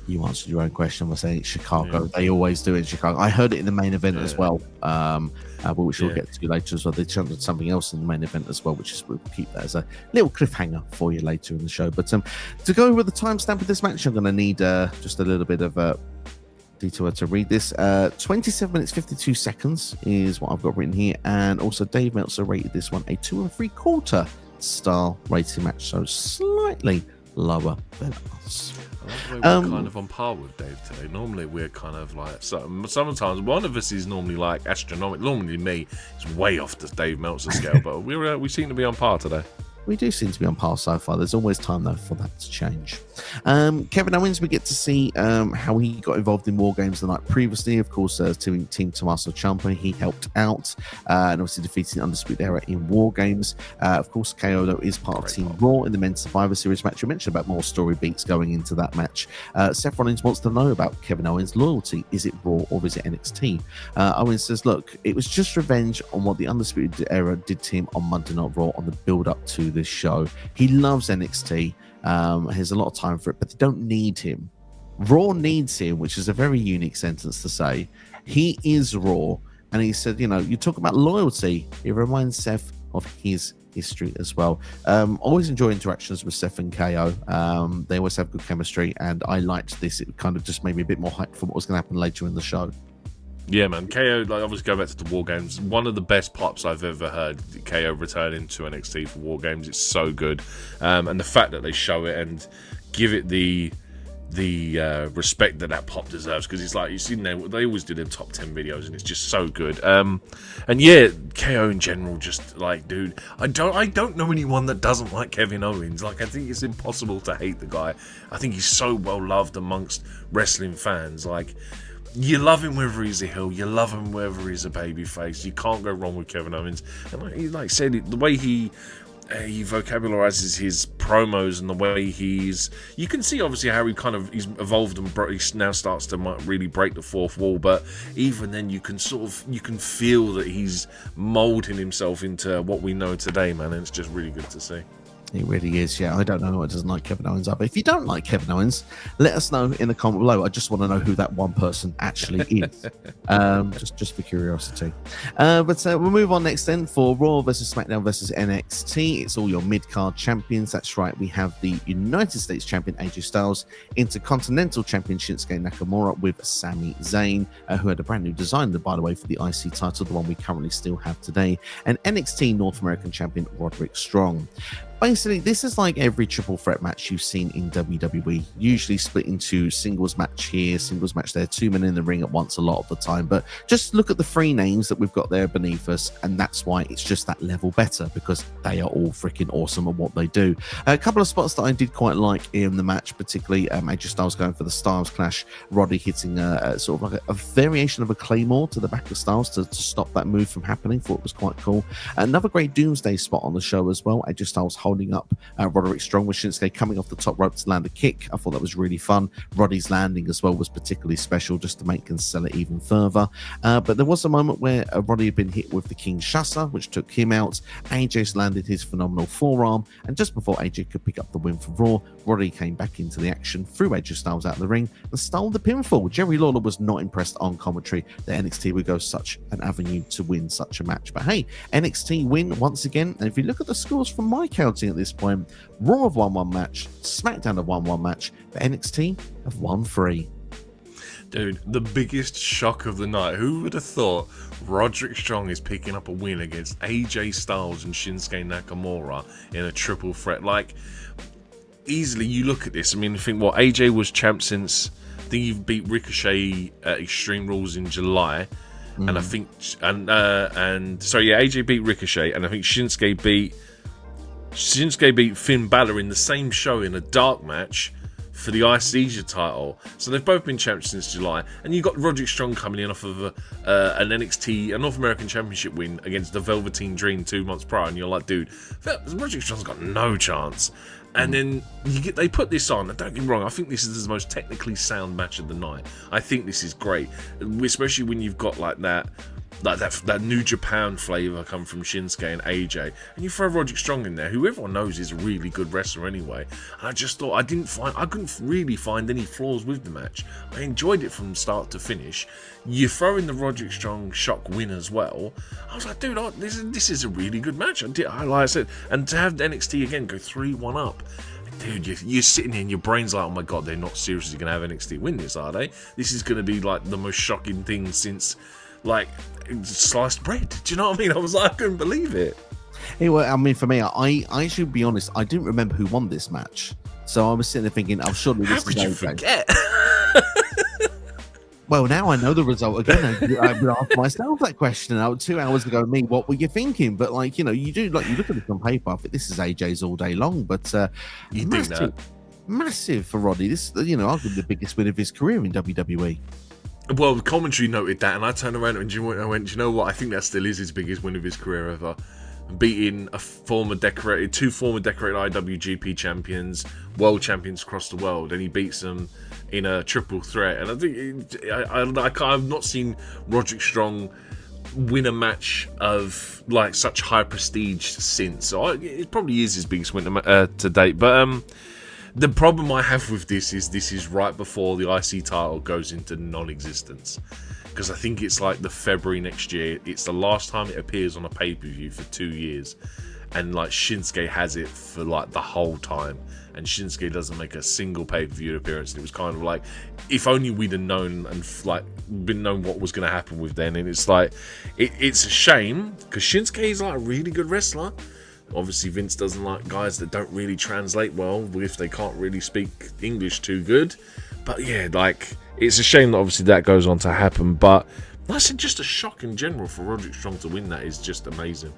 You answered your own question by saying it's Chicago. Yeah. They always do it in Chicago. I heard it in the main event as well, which we'll get to later as well. They chanted something else in the main event as well, we'll keep that as a little cliffhanger for you later in the show. But to go with the timestamp of this match, I'm going to need just a little bit of detour to read this. 27 minutes 52 seconds is what I've got written here, and also Dave Meltzer rated this one a 2 3/4 star rating match, so slightly lower than us. I love the way we're kind of on par with Dave today. Normally we're kind of like, sometimes one of us is normally like astronomical. Normally me is way off the Dave Meltzer scale, but we seem to be on par today. We do seem to be on par so far. There's always time, though, for that to change. Kevin Owens, we get to see how he got involved in War Games the night previously. Of course, Team Tommaso Ciampa, he helped out and obviously defeating the Undisputed Era in War Games. Of course, KO, though, is part of Team Raw in the Men's Survivor Series match. You mentioned about more story beats going into that match. Seth Rollins wants to know about Kevin Owens' loyalty. Is it Raw or is it NXT? Owens says, look, it was just revenge on what the Undisputed Era did to him on Monday Night Raw on the build-up to this show. He loves NXT, has a lot of time for it, but they don't need him. Raw needs him, which is a very unique sentence to say. He is Raw, and he said, you talk about loyalty, it reminds Seth of his history as well. Always enjoy interactions with Seth and KO. They always have good chemistry, and I liked this. It kind of just made me a bit more hyped for what was going to happen later in the show. Yeah, man. KO, obviously go back to the War Games. One of the best pops I've ever heard. KO returning to NXT for War Games. It's so good, and the fact that they show it and give it the respect that pop deserves, because it's like, you've seen they always do their top 10 videos, and it's just so good. And yeah, KO in general, just like, dude, I don't know anyone that doesn't like Kevin Owens. Like, I think it's impossible to hate the guy. I think he's so well loved amongst wrestling fans. Like, you love him whether he's a heel, you love him whether he's a babyface. You can't go wrong with Kevin Owens. And like I said, the way he vocabularizes his promos and the way you can see obviously how he's evolved and he now starts to really break the fourth wall. But even then, you can feel that he's molding himself into what we know today, man. And it's just really good to see. He really is, yeah. I don't know what doesn't like Kevin Owens either. If you don't like Kevin Owens, let us know in the comment below. I just want to know who that one person actually is. Just for curiosity. But we'll move on next then for Raw versus SmackDown versus NXT. It's all your mid-card champions. That's right. We have the United States champion AJ Styles, Intercontinental champion Shinsuke Nakamura with Sami Zayn, who had a brand new design, by the way, for the IC title, the one we currently still have today, and NXT North American champion Roderick Strong. Basically, this is like every triple threat match you've seen in WWE, usually split into singles match here, singles match there, 2 men in the ring at once a lot of the time. But just look at the 3 names that we've got there beneath us, and that's why it's just that level better, because they are all freaking awesome at what they do. A couple of spots that I did quite like in the match, particularly AJ Styles going for the Styles Clash, Roddy hitting sort of like a variation of a Claymore to the back of Styles to stop that move from happening. Thought it was quite cool. Another great Doomsday spot on the show as well. AJ Styles holding up Roderick Strong with Shinsuke coming off the top rope to land a kick. I thought that was really fun. Roddy's landing as well was particularly special, just to make and sell it even further. But there was a moment where Roddy had been hit with the Kinshasa, which took him out. AJ's landed his phenomenal forearm, and just before AJ could pick up the win for Raw, Roddy came back into the action, threw AJ Styles out of the ring, and stole the pinfall. Jerry Lawler was not impressed on commentary that NXT would go such an avenue to win such a match. But hey, NXT win once again, and if you look at the scores from my counting at this point, Raw have won 1 match, SmackDown have won 1 match, but NXT have won 3. Dude, the biggest shock of the night. Who would have thought Roderick Strong is picking up a win against AJ Styles and Shinsuke Nakamura in a triple threat? Like, easily, you look at this, I mean, I think AJ was champ since, I think he beat Ricochet at Extreme Rules in July. And I think, AJ beat Ricochet, and I think Shinsuke beat Finn Balor in the same show in a dark match for the IC title. So they've both been champs since July, and you got Roderick Strong coming in off of an NXT, a North American Championship win against the Velveteen Dream 2 months prior, and you're like, dude, Roderick Strong's got no chance. And then they put this on, and don't get me wrong, I think this is the most technically sound match of the night. I think this is great, especially when you've got like that like that New Japan flavor come from Shinsuke and AJ, and you throw Roderick Strong in there, who everyone knows is a really good wrestler anyway. And I just thought I couldn't really find any flaws with the match. I enjoyed it from start to finish. You throw in the Roderick Strong shock win as well. I was like, dude, this is a really good match. Like I said, and to have NXT again go 3-1 up. Dude, you're sitting here and your brain's like, oh my god, they're not seriously going to have NXT win this, are they? This is going to be like the most shocking thing since, like, sliced bread. Do you know what I mean? I was like, I couldn't believe it. Anyway, I mean, for me, I should be honest, I didn't remember who won this match. So I was sitting there thinking, oh, surely this is How could you forget? Well, now I know the result again. I would ask myself that question. 2 hours ago, me, what were you thinking? But like, you do, like, you look at this on paper. I think this is AJ's all day long. But you think that? Massive for Roddy. This, arguably the biggest win of his career in WWE. Well, the commentary noted that, and I turned around and I went, do you know what? I think that still is his biggest win of his career ever. Beating two former decorated IWGP champions, world champions across the world, and he beats them in a triple threat. And I think I've not seen Roderick Strong win a match of like such high prestige since. So it probably is his biggest win to date. But the problem I have with this is right before the IC title goes into non-existence. Because I think it's like the February next year. It's the last time it appears on a pay-per-view for 2 years. And like Shinsuke has it for like the whole time. And Shinsuke doesn't make a single pay-per-view appearance. And it was kind of like, if only we'd have known and like been known what was going to happen with then. And it's like, it's a shame because Shinsuke is like a really good wrestler. Obviously Vince doesn't like guys that don't really translate well if they can't really speak English too good. But yeah, like, it's a shame that obviously that goes on to happen. But I said, just a shock in general for Roderick Strong to win that is just amazing.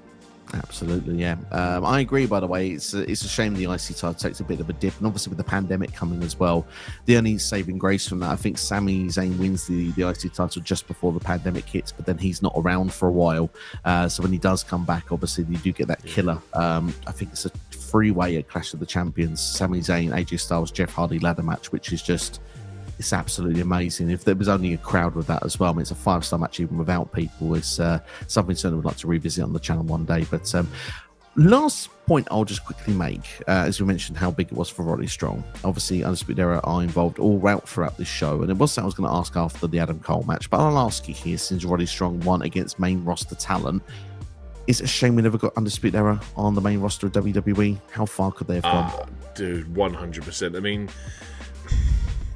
Absolutely, yeah. I agree, by the way. It's a shame the IC title takes a bit of a dip, and obviously with the pandemic coming as well, the only saving grace from that, I think Sami Zayn wins the IC title just before the pandemic hits, but then he's not around for a while. So when he does come back, obviously you do get that killer. I think it's a three-way at Clash of the Champions, Sami Zayn, AJ Styles, Jeff Hardy ladder match, which is just... it's absolutely amazing. If there was only a crowd with that as well, I mean, it's a 5-star match even without people. It's something certainly would like to revisit on the channel one day. But last point I'll just quickly make, as we mentioned how big it was for Roddy Strong. Obviously, Undisputed Era are involved all route throughout this show, and it was something I was going to ask after the Adam Cole match, but I'll ask you here, since Roddy Strong won against main roster talent, is it a shame we never got Undisputed Era on the main roster of WWE? How far could they have gone? Dude, 100%. I mean...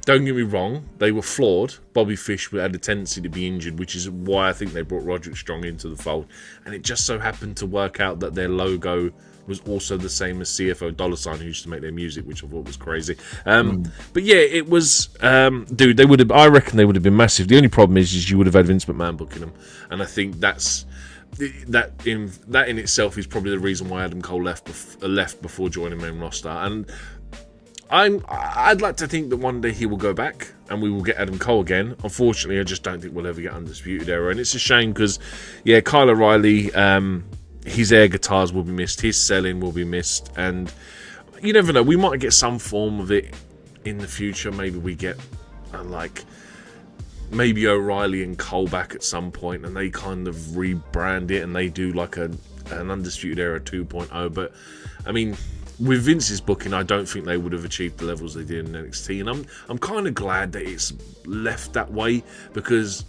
don't get me wrong, they were flawed. Bobby Fish had a tendency to be injured, which is why I think they brought Roderick Strong into the fold. And it just so happened to work out that their logo was also the same as CFO $, who used to make their music, which I thought was crazy. But yeah, it was... dude, I reckon they would have been massive. The only problem is you would have had Vince McMahon booking them. And I think that in itself is probably the reason why Adam Cole left before joining main roster. And... I'd like to think that one day he will go back and we will get Adam Cole again. Unfortunately, I just don't think we'll ever get Undisputed Era. And it's a shame because, yeah, Kyle O'Reilly, his air guitars will be missed. His selling will be missed. And you never know. We might get some form of it in the future. Maybe we get, maybe O'Reilly and Cole back at some point and they kind of rebrand it and they do like an Undisputed Era 2.0. But, I mean... with Vince's booking, I don't think they would have achieved the levels they did in NXT, and I'm kind of glad that it's left that way because,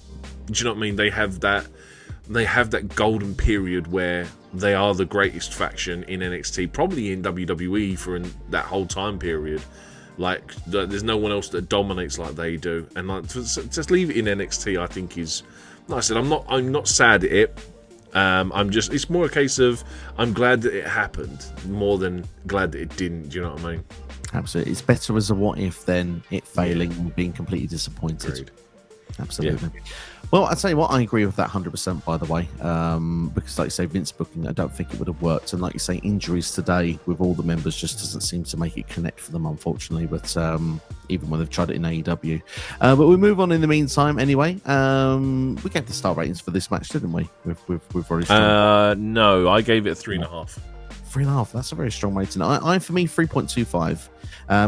do you know what I mean? They have that golden period where they are the greatest faction in NXT, probably in WWE for that whole time period. Like, there's no one else that dominates like they do, and like just leave it in NXT, I think is. Like I said, I'm not sad at it. It's more a case of I'm glad that it happened more than glad that it didn't. Do you know what I mean? Absolutely. It's better as a what if than it failing and being completely disappointed. Agreed. Absolutely. Yeah. Well, I'd say I agree with that 100%, by the way, because like you say, Vince booking, I don't think it would have worked. And like you say, injuries today with all the members just doesn't seem to make it connect for them, unfortunately. But even when they've tried it in AEW. But we move on in the meantime anyway. We gave the star ratings for this match, didn't we? With Roddy Strong. No, I gave it 3.5. 3.5. That's a very strong rating. I for me 3.25.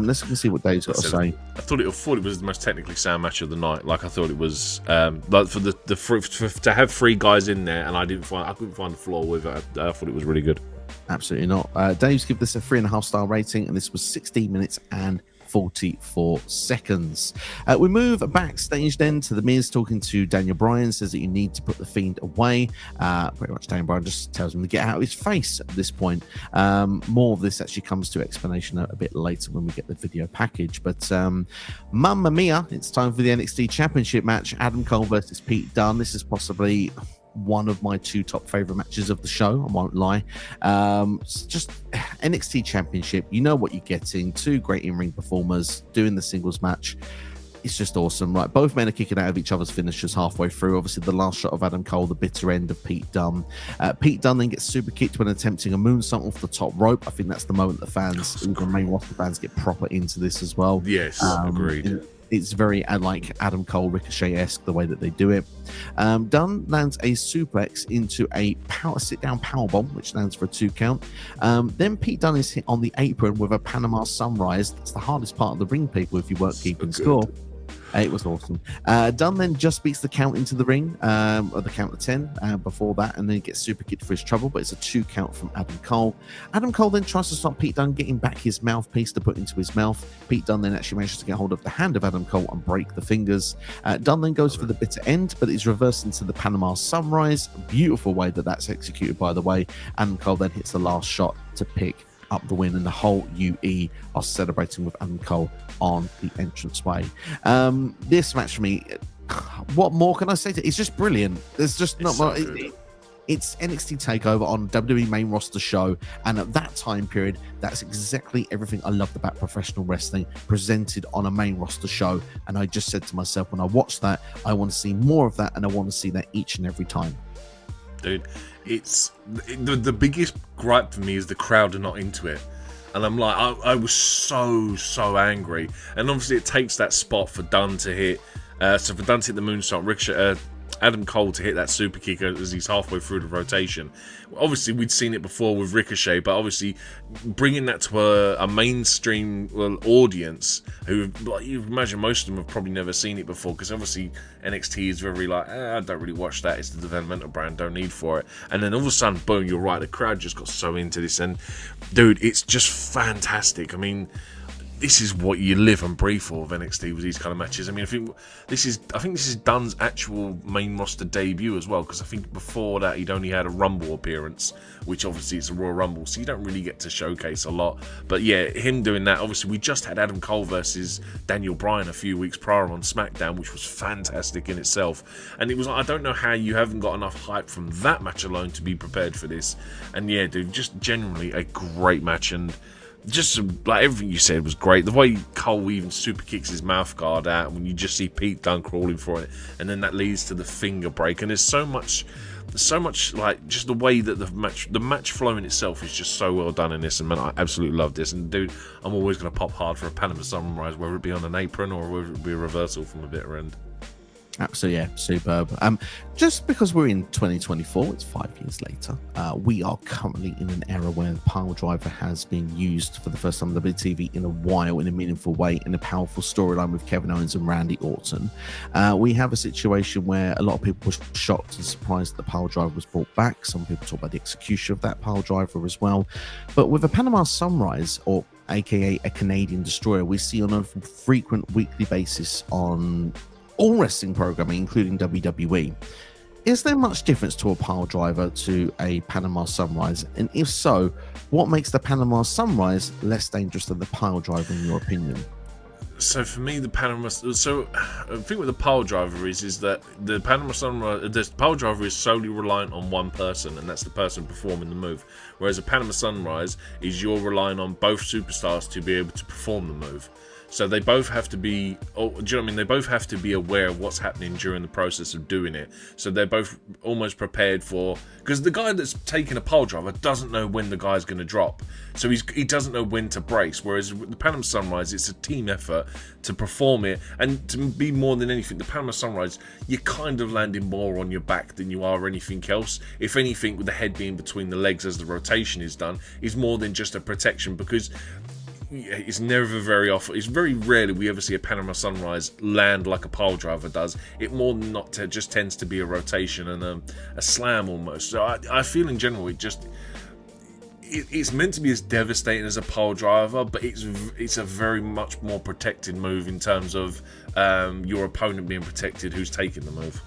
Let's see what Dave's got to say. I thought it was the most technically sound match of the night. Like, I thought it was like for to have 3 guys in there, and I couldn't find the flaw with it. I thought it was really good. Absolutely not. Dave's give this a 3.5 star rating, and this was 16 minutes and 44 seconds. We move backstage then to The Miz talking to Daniel Bryan, says that you need to put the Fiend away. Pretty much Daniel Bryan just tells him to get out of his face at this point. More of this actually comes to explanation a bit later when we get the video package. But Mamma Mia, it's time for the NXT Championship match. Adam Cole versus Pete Dunne. This is possibly one of my 2 top favorite matches of the show, I won't lie. Just NXT Championship, you know what you're getting. 2 great in-ring performers doing the singles match. It's just awesome, right? Both men are kicking out of each other's finishers halfway through. Obviously, the last shot of Adam Cole, the bitter end of Pete Dunne. Pete Dunne then gets super kicked when attempting a moonsault off the top rope. I think that's the moment the fans, even main roster fans, get proper into this as well. Yes, agreed. It's very like Adam Cole Ricochet-esque the way that they do it. Dunne lands a suplex into a sit-down powerbomb, which lands for a 2 count. Then Pete Dunne is hit on the apron with a Panama Sunrise. That's the hardest part of the ring, people, if you weren't keeping score. It was awesome. Dunne then just beats the count into the ring, or the count of 10 before that, and then he gets super kicked for his trouble, but it's a 2 count from Adam Cole. Adam Cole then tries to stop Pete Dunne getting back his mouthpiece to put into his mouth. Pete Dunne then actually manages to get hold of the hand of Adam Cole and break the fingers. Dunne then goes for the bitter end, but it's reversed into the Panama Sunrise. Beautiful way that that's executed, by the way. Adam Cole then hits the last shot to pick up the win, and the whole UE are celebrating with Adam Cole on the entranceway. This match for me, what more can I say? It's just brilliant. There's just not more. It's NXT TakeOver on WWE main roster show, and at that time period, that's exactly everything I loved about professional wrestling presented on a main roster show. And I just said to myself, when I watched that, I want to see more of that, and I want to see that each and every time. Dude, it's the biggest gripe for me is the crowd are not into it, and I'm like, I was so angry. And obviously it takes that spot for Dunne to hit, so for Dunne to hit the moonsault, Ricochet, Adam Cole to hit that super kick as he's halfway through the rotation. Obviously, we'd seen it before with Ricochet, but obviously bringing that to a mainstream audience who, like, you imagine most of them have probably never seen it before, because obviously NXT is very like, I don't really watch that, it's the developmental brand, don't need for it. And then all of a sudden, boom, you're right, the crowd just got so into this, and dude, it's just fantastic. I mean, this is what you live and breathe for with NXT, with these kind of matches. I mean, I think this is Dunne's actual main roster debut as well, because I think before that he'd only had a Rumble appearance, which obviously it's a Royal Rumble, so you don't really get to showcase a lot. But yeah, him doing that, obviously we just had Adam Cole versus Daniel Bryan a few weeks prior on SmackDown, which was fantastic in itself. And it was like, I don't know how you haven't got enough hype from that match alone to be prepared for this. And yeah, dude, just generally a great match, and just like everything you said was great. The way Cole even super kicks his mouth guard out when you just see Pete Dunne crawling for it, and then that leads to the finger break. And there's so much like just the way that the match flow in itself is just so well done in this. And man, I absolutely love this. And dude, I'm always going to pop hard for a Panama Sunrise, whether it be on an apron or whether it be a reversal from a bitter end. Absolutely, yeah, superb. Just because we're in 2024, it's 5 years later. We are currently in an era where the pile driver has been used for the first time on WTV in a while in a meaningful way, in a powerful storyline with Kevin Owens and Randy Orton. We have a situation where a lot of people were shocked and surprised that the pile driver was brought back. Some people talk about the execution of that pile driver as well. But with a Panama Sunrise, or aka a Canadian destroyer, we see on a frequent weekly basis on all wrestling programming, including WWE. Is there much difference to a pile driver to a Panama Sunrise? And if so, what makes the Panama Sunrise less dangerous than the pile driver, in your opinion? So for me, the thing with the pile driver is that the Panama Sunrise, the pile driver is solely reliant on one person, and that's the person performing the move. Whereas a Panama Sunrise is you're relying on both superstars to be able to perform the move. So they both have to be, do you know what I mean? They both have to be aware of what's happening during the process of doing it. So they're both almost prepared for, because the guy that's taking a pile driver doesn't know when the guy's going to drop. So he doesn't know when to brace. Whereas with the Panama Sunrise, it's a team effort to perform it. And to be more than anything, the Panama Sunrise, you're kind of landing more on your back than you are anything else. If anything, with the head being between the legs as the rotation is done, is more than just a protection, because it's never very often, it's very rarely we ever see a Panama Sunrise land like a pile driver does. It more than not just tends to be a rotation and a slam almost. So I feel in general it's meant to be as devastating as a pile driver, but it's a very much more protected move in terms of your opponent being protected who's taking the move.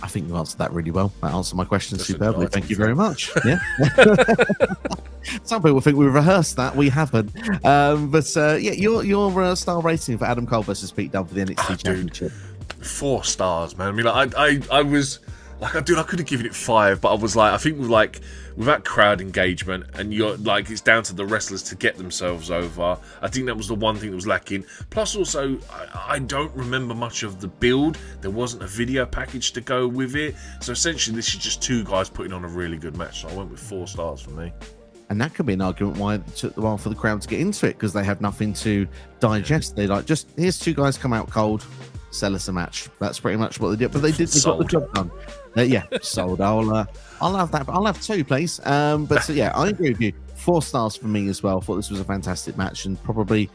I think you answered that really well. That answered my question superbly. Thank you very much. Yeah. Some people think we rehearsed that. We haven't. Your star rating for Adam Cole versus Pete Dunne for the NXT Championship. 4 stars, man. I mean, I was like, I could have given it 5, but I was like, I think without crowd engagement, and you're like, it's down to the wrestlers to get themselves over. I think that was the one thing that was lacking. Plus, also, I don't remember much of the build. There wasn't a video package to go with it. So essentially, this is just 2 guys putting on a really good match. So I went with 4 stars for me. And that could be an argument why it took a while for the crowd to get into it, because they had nothing to digest. They like, just here's 2 guys come out cold, sell us a match. That's pretty much what they did. But they did. They got the job done. Sold. I'll have that. But I'll have 2, please. I agree with you. 4 stars for me as well. Thought this was a fantastic match and probably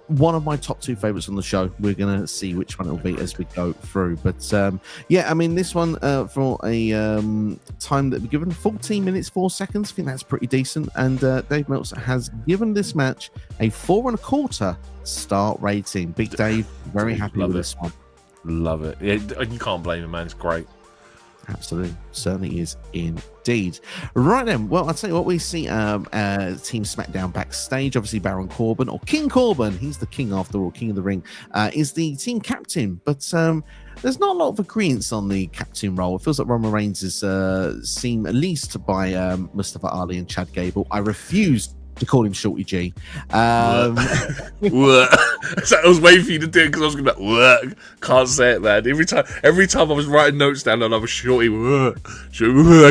one of my top 2 favorites on the show. We're gonna see which one it'll be as we go through. But this one for a time that we're given 14 minutes 4 seconds. I think that's pretty decent. And Dave Meltzer has given this match a 4.25 star rating. Big Dave, very happy with this one. Love it. Yeah, you can't blame him, man. It's great. Absolutely, certainly is indeed. Right then, well, I'll tell you what, we see Team SmackDown backstage. Obviously, Baron Corbin, or King Corbin, he's the king after all, King of the Ring, is the team captain. But there's not a lot of agreement on the captain role. It feels like Roman Reigns is seen at least by Mustafa Ali and Chad Gable. I refuse to call him Shorty G. So I was waiting for you to do it because I was going to be like, can't say it, man. Every time I was writing notes down and I was Shorty, I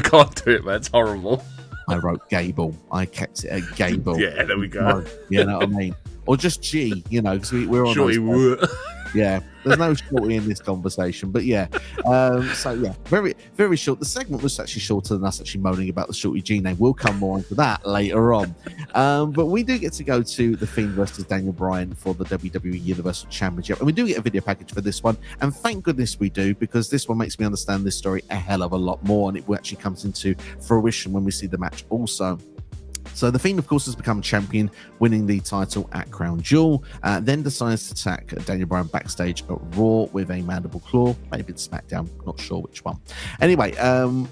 can't do it, man. It's horrible. I wrote Gable. I kept it at Gable. Yeah, there we go. You know what I mean? Or just G, because we're on Shorty. Yeah, there's no shorty in this conversation, but very, very short. The segment was actually shorter than us actually moaning about the Shorty G name. We'll come more onto that later on. But we do get to go to The Fiend versus Daniel Bryan for the WWE Universal Championship, and we do get a video package for this one, and thank goodness we do, because this one makes me understand this story a hell of a lot more, and it actually comes into fruition when we see the match also. So The Fiend, of course, has become champion, winning the title at Crown Jewel, then decides to attack Daniel Bryan backstage at Raw with a mandible claw, maybe it's SmackDown, not sure which one. Anyway,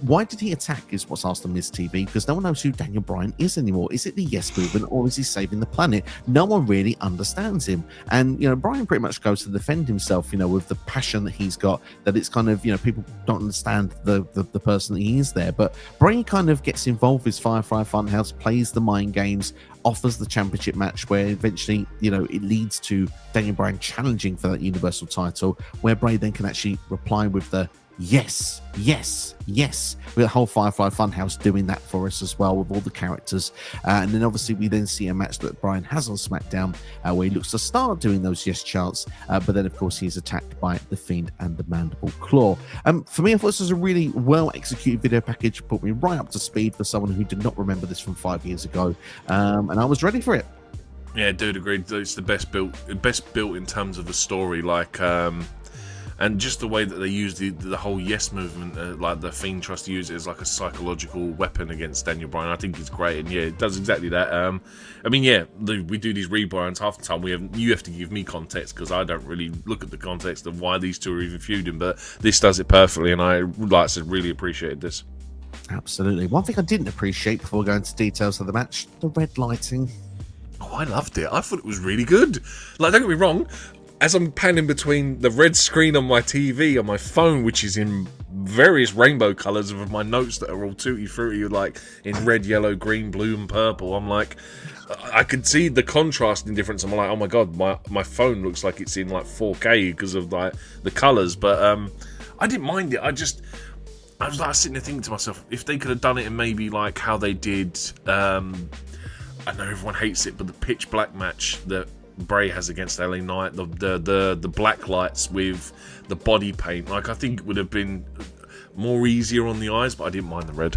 why did he attack is what's asked on Miz TV, because no one knows who Daniel Bryan is anymore. Is it the Yes Movement, or is he saving the planet? No one really understands him. And, Bryan pretty much goes to defend himself, with the passion that he's got, that it's kind of, people don't understand the person that he is there. But Bryan kind of gets involved with Firefly Funhouse, plays the mind games, offers the championship match where eventually, it leads to Daniel Bryan challenging for that Universal title, where Bray then can actually reply with the yes, yes, yes, with the whole Firefly Funhouse doing that for us as well, with all the characters. And then obviously we then see a match that Bryan has on SmackDown where he looks to start doing those yes chants, but then of course he's attacked by The Fiend and the Mandible Claw. For me, I thought this was a really well executed video package, put me right up to speed for someone who did not remember this from 5 years ago, and I was ready for it. Yeah, dude, agreed. It's the best built in terms of the story, and just the way that they use the whole yes movement, like the Fiend tries to use it as like a psychological weapon against Daniel Bryan. I think it's great, and it does exactly that. We do these rebrands half the time. You have to give me context because I don't really look at the context of why these two are even feuding, but this does it perfectly, and I, like I said, really appreciated this. Absolutely. One thing I didn't appreciate before going into details of the match, the red lighting. Oh, I loved it. I thought it was really good. Like, don't get me wrong, as I'm panning between the red screen on my TV on my phone, which is in various rainbow colours of my notes that are all tutti frutti, like in red, yellow, green, blue, and purple. I'm like, I could see the contrasting difference. I'm like, oh my god, my phone looks like it's in like 4K because of like the colours. But I didn't mind it. I was like sitting there thinking to myself, if they could have done it in maybe like how they did. I know everyone hates it, but the pitch black match that Bray has against LA Knight, the black lights with the body paint, like I think it would have been more easier on the eyes, but I didn't mind the red.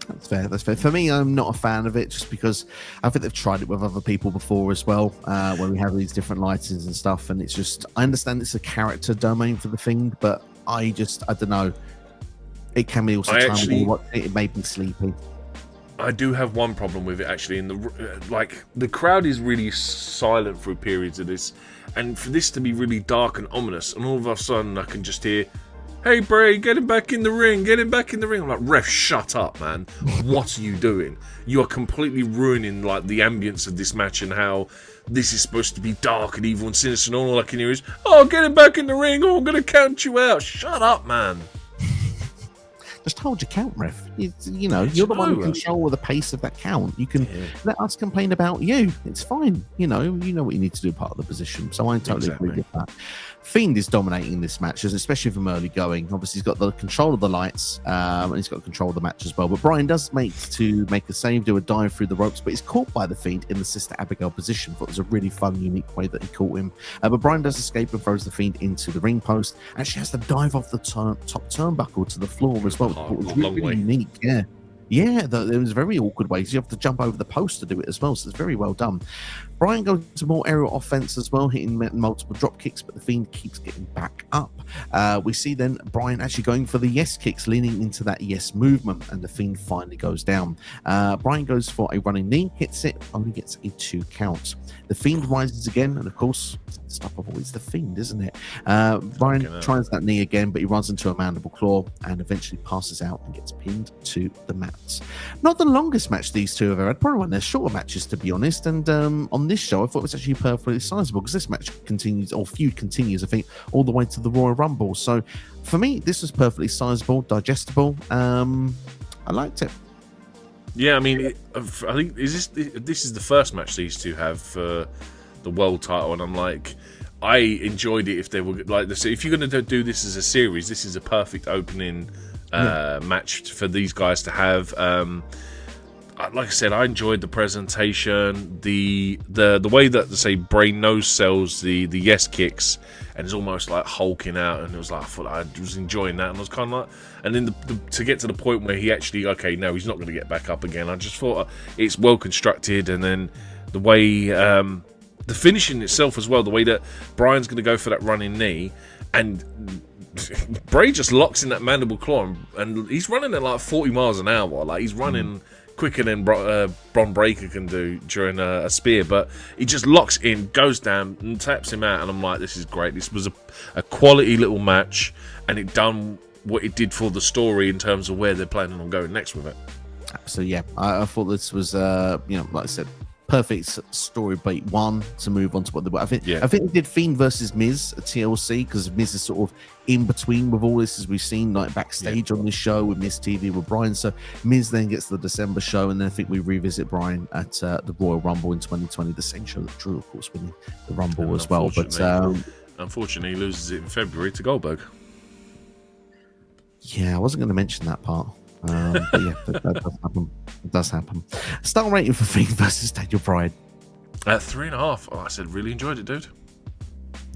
That's fair. That's fair. For me, I'm not a fan of it just because I think they've tried it with other people before as well, where we have these different lightings and stuff. And it's just, I understand it's a character domain for the Fiend, but I don't know. It can be also it made me sleepy. I do have one problem with it actually, in the crowd is really silent through periods of this, and for this to be really dark and ominous, and all of a sudden I can just hear, "Hey Bray, get him back in the ring, get him back in the ring." I'm like, ref, shut up, man. What are you doing? You are completely ruining like the ambience of this match and how this is supposed to be dark and evil and sinister, and all I can hear is, "Oh, get him back in the ring, or I'm going to count you out." Shut up, man. Just hold your count, ref. You know, you're the one who control the pace of that count. You can let us complain about you. It's fine. You know what you need to do, part of the position. So I totally agree with that. Fiend is dominating this match, especially from early going. Obviously, he's got the control of the lights, and he's got control of the match as well. But Brian does make a save, do a dive through the ropes, but he's caught by the Fiend in the Sister Abigail position. Thought it was a really fun, unique way that he caught him. But Brian does escape and throws the Fiend into the ring post. Actually has to dive off the top turnbuckle to the floor as well. It was really unique, yeah. Yeah, there was very awkward ways. You have to jump over the post to do it as well, so it's very well done. Brian goes to more aerial offense as well, hitting multiple drop kicks, but the Fiend keeps getting back up. We see then Brian actually going for the yes kicks, leaning into that yes movement, and the Fiend finally goes down. Brian goes for a running knee, hits it, only gets a 2 count. The Fiend rises again, and of course, unstoppable is the Fiend, isn't it? Brian tries that knee again, but he runs into a mandible claw and eventually passes out and gets pinned to the mat. Not the longest match these two have ever had, probably one of their shorter matches, to be honest. And on this show, I thought it was actually perfectly sizable because this match continues, or feud continues, I think, all the way to the Royal Rumble. So for me, this was perfectly sizable, digestible. I liked it. Yeah, I mean, I think this is the first match these two have for the world title, and I'm like, I enjoyed it. If they were like, if you're going to do this as a series, this is a perfect opening match for these guys to have. Like I said, I enjoyed the presentation, the way that, say, Bray nose sells the yes kicks, and it's almost like hulking out, and it was like, I thought I was enjoying that, and I was kind of like, and then to get to the point where he actually, no, he's not going to get back up again. I just thought it's well constructed, and then the way the finishing itself as well, the way that Brian's going to go for that running knee, and Bray just locks in that mandible claw, and he's running at like 40 miles an hour. Like, he's running quicker than Bron Breakker can do during a spear, but he just locks in, goes down, and taps him out. And I'm like, this is great. This was a quality little match, and it done what it did for the story in terms of where they're planning on going next with it. So yeah, I thought this was, like I said, perfect story beat one to move on to what they were. I think they did Fiend versus Miz at TLC because Miz is sort of in between with all this, as we've seen like backstage on this show with Miz TV with Brian. So Miz then gets the December show, and then I think we revisit Brian at the Royal Rumble in 2020, the same show that Drew, of course, winning the Rumble as well. But unfortunately, he loses it in February to Goldberg. Yeah, I wasn't going to mention that part. But yeah, that does happen. It does happen. Star rating for Fiend versus Daniel Bryan. At 3.5. Oh, I said really enjoyed it, dude.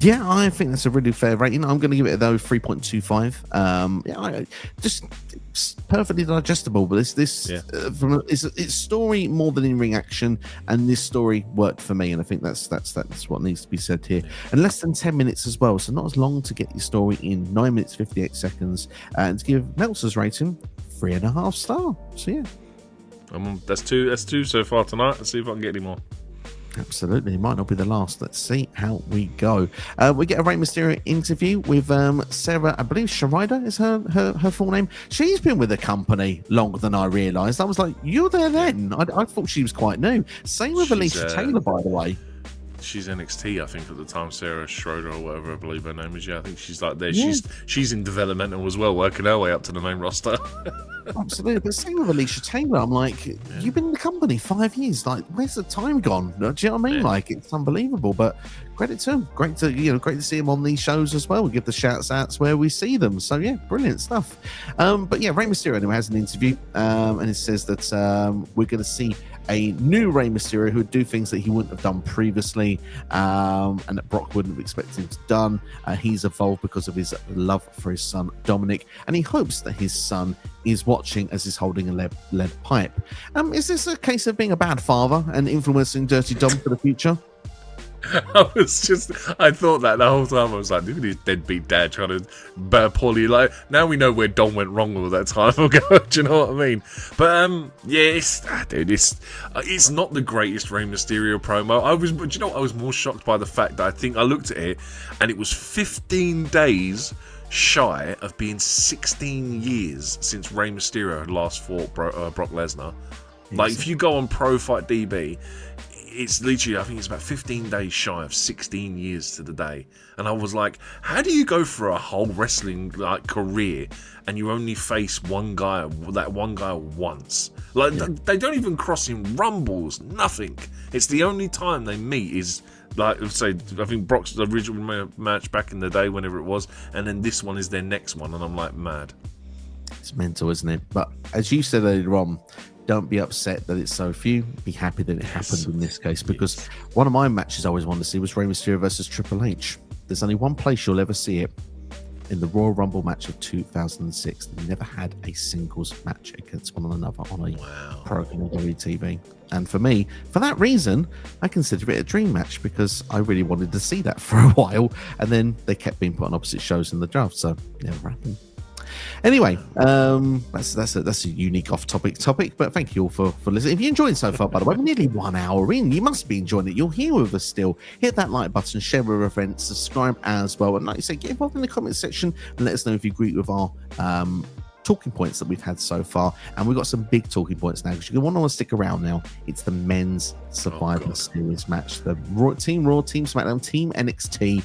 Yeah, I think that's a really fair rating. I'm going to give it though 3.25. Just perfectly digestible. But it's story more than in-ring action, and this story worked for me. And I think that's what needs to be said here. And less than 10 minutes as well, so not as long to get your story in. 9 minutes 58 seconds, and to give Meltzer's rating 3.5 star. So yeah, that's two so far tonight. Let's see if I can get any more. Absolutely, it might not be the last. Let's see how we go. We get a Rey Mysterio interview with Sarah, I believe Shirai is her full name. She's been with the company longer than I realised. I was like, you're there then? I thought she was quite new. Same with Alicia Taylor, by the way. she's NXT, I think, at the time. Sarah Schroeder or whatever I believe her name is. Yeah, I think she's like there. Yeah. She's in developmental as well, working her way up to the main roster. Absolutely. But same with Alicia Taylor. I'm like, you've been in the company 5 years. Like, where's the time gone? Do you know what I mean? Yeah. Like, it's unbelievable. But credit to him. Great to see him on these shows as well. We give the shouts outs where we see them. So yeah, brilliant stuff. But yeah, Rey Mysterio anyway has an interview, and it says that we're going to see a new Rey Mysterio who would do things that he wouldn't have done previously, and that Brock wouldn't have expected him to done. He's evolved because of his love for his son Dominic, and he hopes that his son is watching as he's holding a lead pipe. Is this a case of being a bad father and influencing Dirty Dom for the future? I thought that the whole time. I was like, look at his deadbeat dad trying to poorly. Like, now we know where Dom went wrong all that time ago. Do you know what I mean? But yeah, it's not the greatest Rey Mysterio promo. But you know what? I was more shocked by the fact that I think I looked at it and it was 15 days shy of being 16 years since Rey Mysterio last fought Brock Lesnar. Like, if you go on Pro Fight DB, it's literally, I think it's about 15 days shy of 16 years to the day. And I was like, how do you go for a whole wrestling like career and you only face that one guy once? Like, they don't even cross in rumbles, nothing. It's the only time they meet is, like, say, I think Brock's original match back in the day, whenever it was, and then this one is their next one, and I'm like, mad. It's mental, isn't it? But as you said earlier on, don't be upset that it's so few. Be happy that it happened in this case, because one of my matches I always wanted to see was Rey Mysterio versus Triple H. There's only one place you'll ever see it, in the Royal Rumble match of 2006. They never had a singles match against one another on a program on WTV. And for me, for that reason, I consider it a dream match, because I really wanted to see that for a while, and then they kept being put on opposite shows in the draft, so never happened. Anyway, that's a unique off-topic topic, but thank you all for listening. If you're enjoying so far, by the way, we're nearly 1 hour in. You must be enjoying it. You're here with us still. Hit that like button, share with a friend, subscribe as well. And like you say, get involved in the comment section and let us know if you agree with our talking points that we've had so far. And we've got some big talking points now, because you're going to want to stick around now. It's the men's Survivor Series match, the Team Raw, Team SmackDown, Team NXT.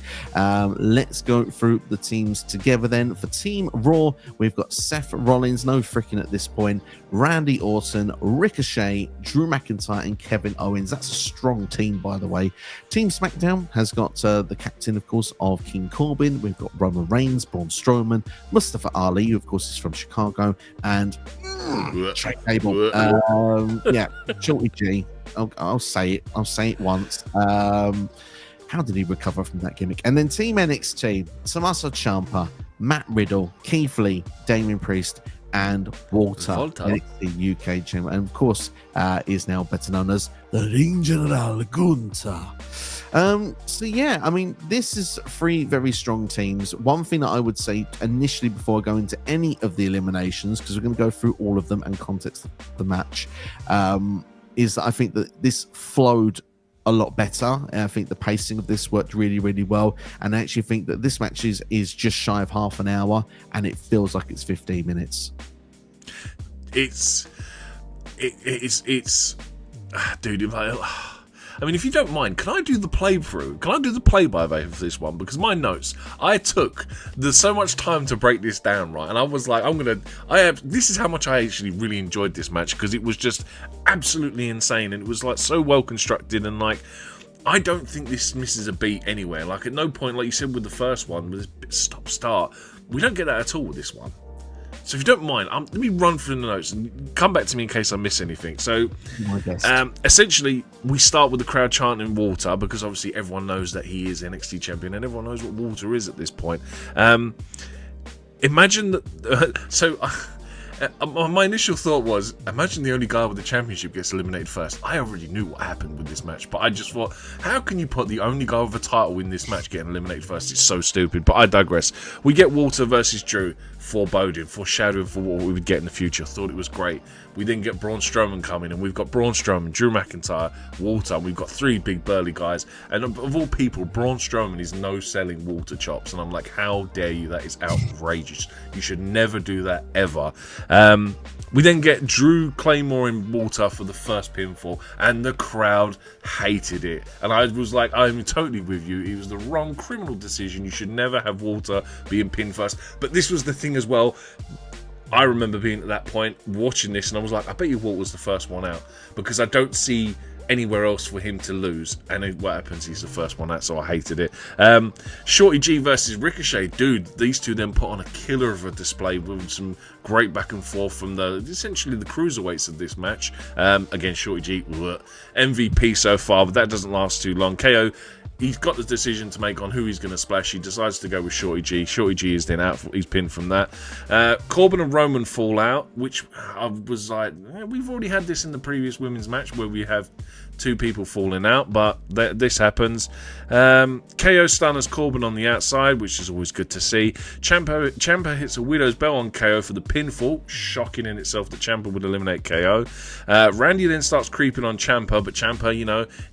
Let's go through the teams together then. For Team Raw, we've got Seth Rollins, no freaking at this point, Randy Orton, Ricochet, Drew McIntyre, and Kevin Owens. That's a strong team, by the way. Team SmackDown has got the captain, of course, of King Corbin. We've got Roman Reigns, Braun Strowman, Mustafa Ali, who of course is from Chicago, and Trey Cable. Shorty G. I'll say it. I'll say it once. How did he recover from that gimmick? And then Team NXT, Tommaso Ciampa, Matt Riddle, Keith Lee, Damian Priest, and Walter. NXT UK champion, and of course is now better known as the Ring General Gunther. So yeah, I mean, this is 3 very strong teams. One thing that I would say initially before I go into any of the eliminations, because we're going to go through all of them and context the match, is that I think that this flowed a lot better. And I think the pacing of this worked really, really well. And I actually think that this match is just shy of half an hour, and it feels like it's 15 minutes. Dude, I mean, if you don't mind, can I do the playthrough? Can I do the play-by-play for this one? Because my notes, there's so much time to break this down, right? And I was like, this is how much I actually really enjoyed this match, because it was just absolutely insane, and it was like so well constructed, and like, I don't think this misses a beat anywhere. Like, at no point, like you said with the first one, with this bit stop-start, we don't get that at all with this one. So if you don't mind, let me run through the notes and come back to me in case I miss anything. So, essentially, we start with the crowd chanting Walter, because obviously everyone knows that he is NXT champion, and everyone knows what Walter is at this point. Imagine that. My initial thought was, imagine the only guy with the championship gets eliminated first. I already knew what happened with this match, but I just thought, how can you put the only guy with a title in this match getting eliminated first? It's so stupid, but I digress. We get Walter versus Drew, foreshadowing for what we would get in the future. Thought it was great. We then get Braun Strowman coming, and we've got Braun Strowman, Drew McIntyre, Walter. We've got 3 big burly guys, and of all people, Braun Strowman is no-selling Walter chops, and I'm like, how dare you? That is outrageous. You should never do that ever. We then get Drew Claymore in Walter for the first pinfall, and the crowd hated it. And I was like, I'm totally with you. It was the wrong criminal decision. You should never have Walter being pinned first. But this was the thing as well. I remember being at that point, watching this, and I was like, I bet you Walter's the first one out. Because I don't see anywhere else for him to lose, and what happens, he's the first one out, so I hated it. Shorty G versus Ricochet, dude, these two then put on a killer of a display with some great back and forth from essentially the cruiserweights of this match. Again, Shorty G, MVP so far, but that doesn't last too long. KO, he's got the decision to make on who he's going to splash. He decides to go with Shorty G. Shorty G is then out. He's pinned from that. Corbin and Roman fall out, which I was like, we've already had this in the previous women's match where we have two people falling out, but this happens. KO stunners Corbin on the outside, which is always good to see. Ciampa hits a Widow's Bell on KO for the pinfall. Shocking in itself that Ciampa would eliminate KO. Randy then starts creeping on Ciampa, but Ciampa,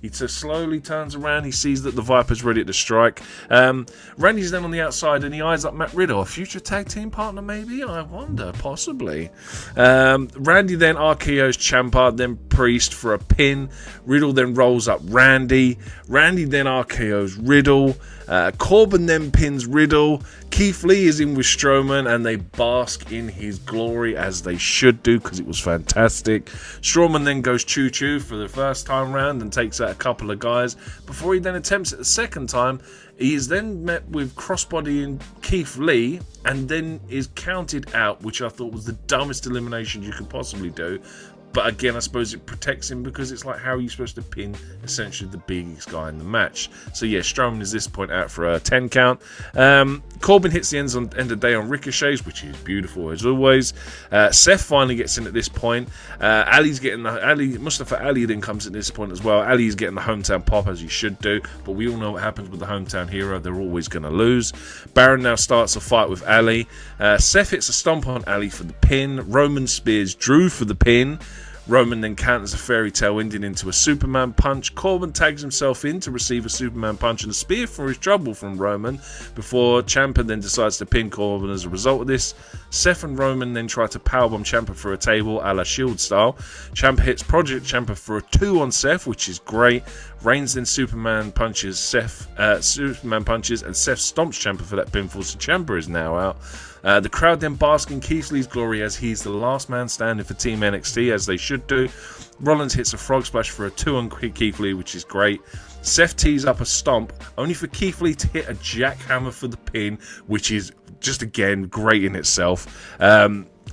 he just slowly turns around. He sees that the Viper's ready to strike. Randy's then on the outside, and he eyes up Matt Riddle, a future tag team partner maybe? I wonder, possibly. Randy then RKO's Ciampa, then Priest for a pin. Riddle then rolls up Randy. Randy then RKO's Riddle. Corbin then pins Riddle. Keith Lee is in with Strowman, and they bask in his glory as they should do, because it was fantastic. Strowman then goes choo-choo for the first time round and takes out a couple of guys before he then attempts it the second time. He is then met with crossbody in Keith Lee and then is counted out, which I thought was the dumbest elimination you could possibly do. But again, I suppose it protects him, because it's like, how are you supposed to pin essentially the biggest guy in the match? So yeah, Strowman is this point out for a 10 count. Corbin hits the end of day on ricochets, which is beautiful as always. Seth finally gets in at this point. Ali's getting Mustafa Ali then comes at this point as well. Ali's getting the hometown pop, as he should do, but we all know what happens with the hometown hero. They're always going to lose. Baron now starts a fight with Ali. Seth hits a stomp on Ali for the pin. Roman spears Drew for the pin. Roman then counters a fairy tale ending into a Superman punch. Corbin tags himself in to receive a Superman punch and a spear for his trouble from Roman, before Ciampa then decides to pin Corbin as a result of this. Seth and Roman then try to powerbomb Ciampa for a table a la Shield style. Ciampa hits Project Ciampa for a 2 on Seth, which is great. Reigns then Superman punches and Seth stomps Ciampa for that pinfall, so Ciampa is now out. The crowd then bask in Keith Lee's glory as he's the last man standing for Team NXT, as they should do. Rollins hits a frog splash for a 2 on Keith Lee, which is great. Seth tees up a stomp, only for Keith Lee to hit a jackhammer for the pin, which is just, again, great in itself.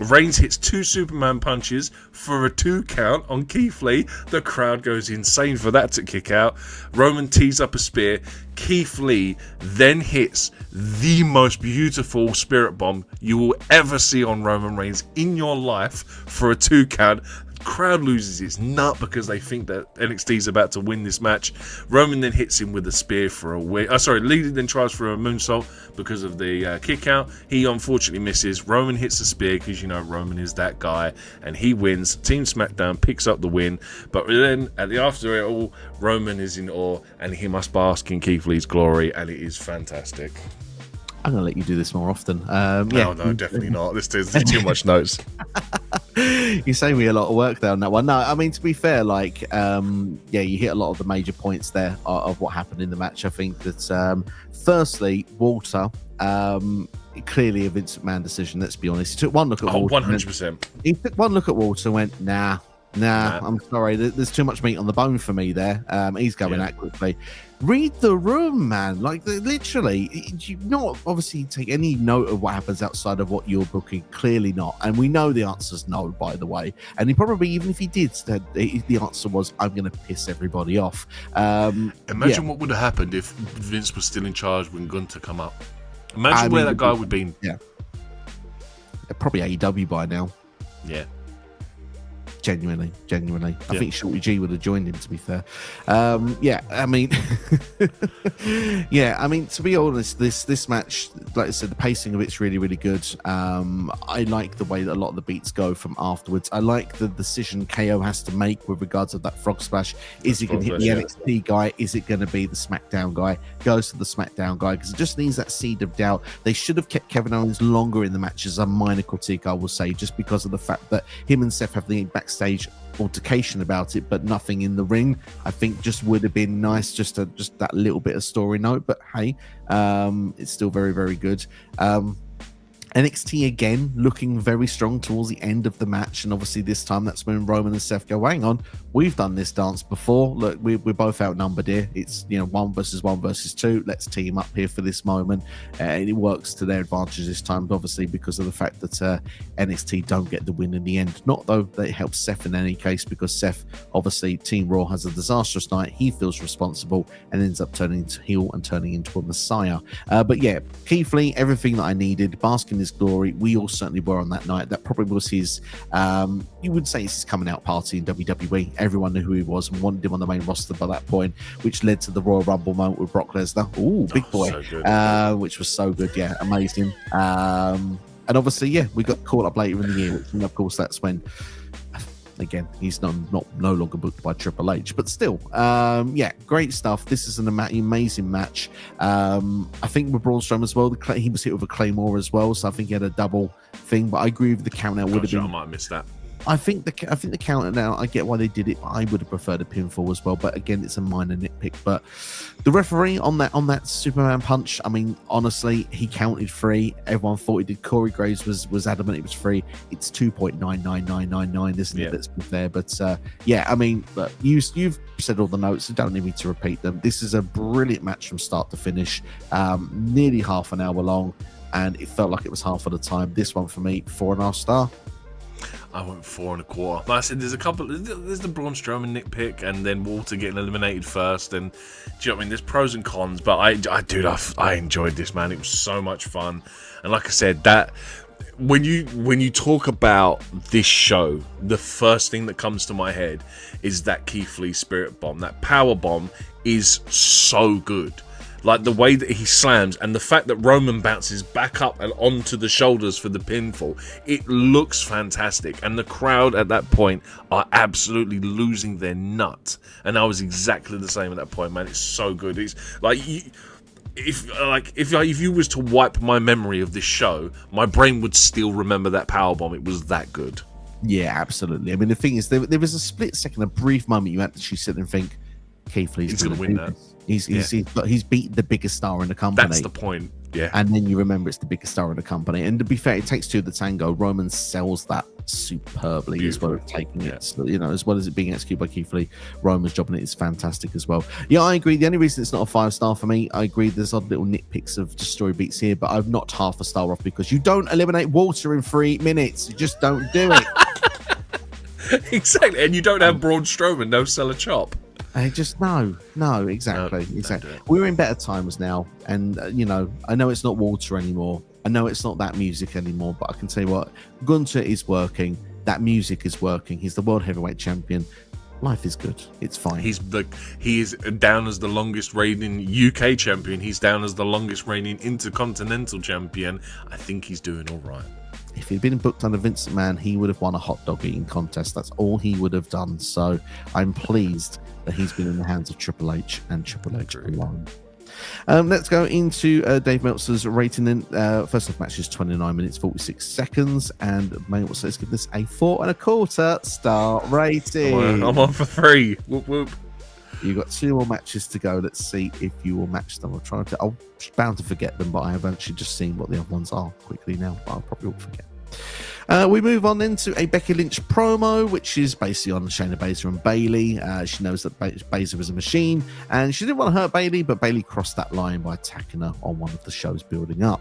Reigns hits 2 Superman punches for a 2 count on Keith Lee. The crowd goes insane for that to kick out. Roman tees up a spear. Keith Lee then hits the most beautiful spirit bomb you will ever see on Roman Reigns in your life for a 2 count. Crowd loses its nut because they think that NXT is about to win this match. Roman then hits him with a spear for a win. Lee then tries for a moonsault because of the kick out. He unfortunately misses. Roman hits the spear because Roman is that guy, and he wins. Team SmackDown picks up the win, but then at the after it all, Roman is in awe and he must bask in Keith Lee's glory, and it is fantastic. I'm going to let you do this more often. No, definitely not. There's too much notes. You save me a lot of work there on that one. No, I mean, to be fair, you hit a lot of the major points there of what happened in the match. I think that, firstly, Walter, clearly a Vince McMahon decision, let's be honest. He took one look at Walter. 100%. He took one look at Walter and went, nah, I'm sorry. There's too much meat on the bone for me there. He's going that quickly. Read the room, man. Literally, you not obviously take any note of what happens outside of what you're booking. Clearly not. And we know the answer's no, by the way. And he probably, even if he did, the answer was, I'm going to piss everybody off. Imagine what would have happened if Vince was still in charge when Gunther come up. Imagine where that guy would have been. Yeah. Probably AEW by now. Yeah. Genuinely. I think Shorty G would have joined him, to be fair. To be honest, this match, like I said, the pacing of it's really, really good. I like the way that a lot of the beats go from afterwards. I like the decision KO has to make with regards to that frog splash. Is he going to hit the NXT guy? Is it going to be the SmackDown guy? Goes to the SmackDown guy because it just needs that seed of doubt. They should have kept Kevin Owens longer in the match, as a minor critique, I will say, just because of the fact that him and Seth have the backstage altercation about it, but nothing in the ring. I think just would have been nice, just that little bit of story note. But hey, it's still very, very good. NXT again looking very strong towards the end of the match, and obviously this time that's when Roman and Seth go, hang on, we've done this dance before. Look, we're both outnumbered here. It's 1 versus 1 versus 2. Let's team up here for this moment, and it works to their advantage this time, obviously because of the fact that NXT don't get the win in the end. Not though that it helps Seth in any case, because Seth, obviously Team Raw has a disastrous night. He feels responsible and ends up turning into heel and turning into a messiah. But yeah, Keith Lee, everything that I needed, basking his glory. We all certainly were on that night. That probably was his, you would say it's his coming out party in WWE. Everyone knew who he was and wanted him on the main roster by that point, which led to the Royal Rumble moment with Brock Lesnar. Ooh, big boy. So which was so good. Yeah, amazing. And obviously, yeah, we got caught up later in the year, and of course that's when, again, he's no longer booked by Triple H, but still, yeah, great stuff. This is an amazing match. I think with Braun Strowman as well, he was hit with a Claymore as well, so I think he had a double thing, but I agree with the count out would have been. I might have missed that. I think the counter now, I get why they did it, but I would have preferred a pinfall as well. But again, it's a minor nitpick. But the referee on that Superman punch, I mean, honestly, he counted 3. Everyone thought he did. Corey Graves was adamant it was 3. It's 2.99999, isn't it? Let's be fair. But yeah, I mean, look, you've said all the notes, so don't need me to repeat them. This is a brilliant match from start to finish, nearly half an hour long, and it felt like it was half of the time. This one for me, 4.5 star. I went 4.25. Like I said, there's the Braun Strowman nitpick, and then Walter getting eliminated first, and do you know what I mean? There's pros and cons, but I enjoyed this, man. It was so much fun, and like I said, that when you talk about this show, the first thing that comes to my head is that Keith Lee Spirit Bomb. That power bomb is so good. Like the way that he slams, and the fact that Roman bounces back up and onto the shoulders for the pinfall, it looks fantastic. And the crowd at that point are absolutely losing their nut. And I was exactly the same at that point, man. It's so good. It's like, if you was to wipe my memory of this show, my brain would still remember that powerbomb. It was that good. Yeah, absolutely. I mean, the thing is, there was a split second, a brief moment you actually sit and think, Keith Lee's going to win that. He's beat the biggest star in the company. That's the point. Yeah. And then you remember it's the biggest star in the company. And to be fair, it takes two to tango. Roman sells that superbly as well as taking it. So, as well as it being executed by Keith Lee, Roman's job in it is fantastic as well. Yeah, I agree. The only reason it's not a 5-star for me, I agree. There's odd little nitpicks of just story beats here, but I've knocked half a star off because you don't eliminate Walter in 3 minutes. You just don't do it. Exactly. And you don't have Braun Strowman, no sell a chop. I just no, exactly. We're in better times now, and I know it's not Walter anymore. I know it's not that music anymore, but I can tell you what, Gunter is working. That music is working. He's the world heavyweight champion. Life is good. It's fine. He is down as the longest reigning UK champion. He's down as the longest reigning intercontinental champion. I think he's doing all right. If he'd been booked under Vince McMahon, he would have won a hot dog eating contest. That's all he would have done. So I'm pleased that he's been in the hands of Triple H and Triple H alone. Let's go into Dave Meltzer's rating. Then first off, match is 29 minutes 46 seconds, and Meltzer has given this a 4.25 star rating. I'm on for 3. Whoop whoop. You've got 2 more matches to go. Let's see if you will match them. I'm bound to forget them, but I have actually just seen what the other ones are quickly now. But I'll probably will forget. We move on into a Becky Lynch promo, which is basically on Shayna Baszler and Bayley. She knows that Baszler is a machine, and she didn't want to hurt Bayley, but Bayley crossed that line by attacking her on one of the shows building up.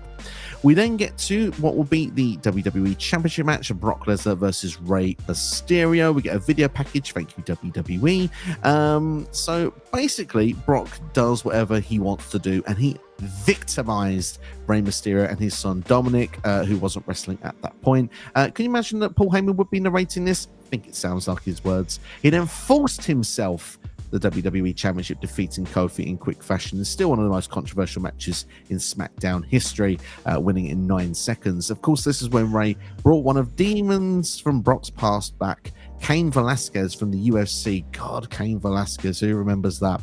We then get to what will be the WWE Championship match of Brock Lesnar versus Rey Mysterio. We get a video package. Thank you, WWE. So basically, Brock does whatever he wants to do, and he victimized Rey Mysterio and his son Dominic, who wasn't wrestling at that point. Can you imagine that Paul Heyman would be narrating this? I think it sounds like his words. He then forced himself the WWE Championship, defeating Kofi in quick fashion. It's still one of the most controversial matches in SmackDown history, winning in 9 seconds. Of course, this is when Rey brought one of Demons from Brock's past back, Cain Velasquez from the UFC. God, Cain Velasquez, who remembers that?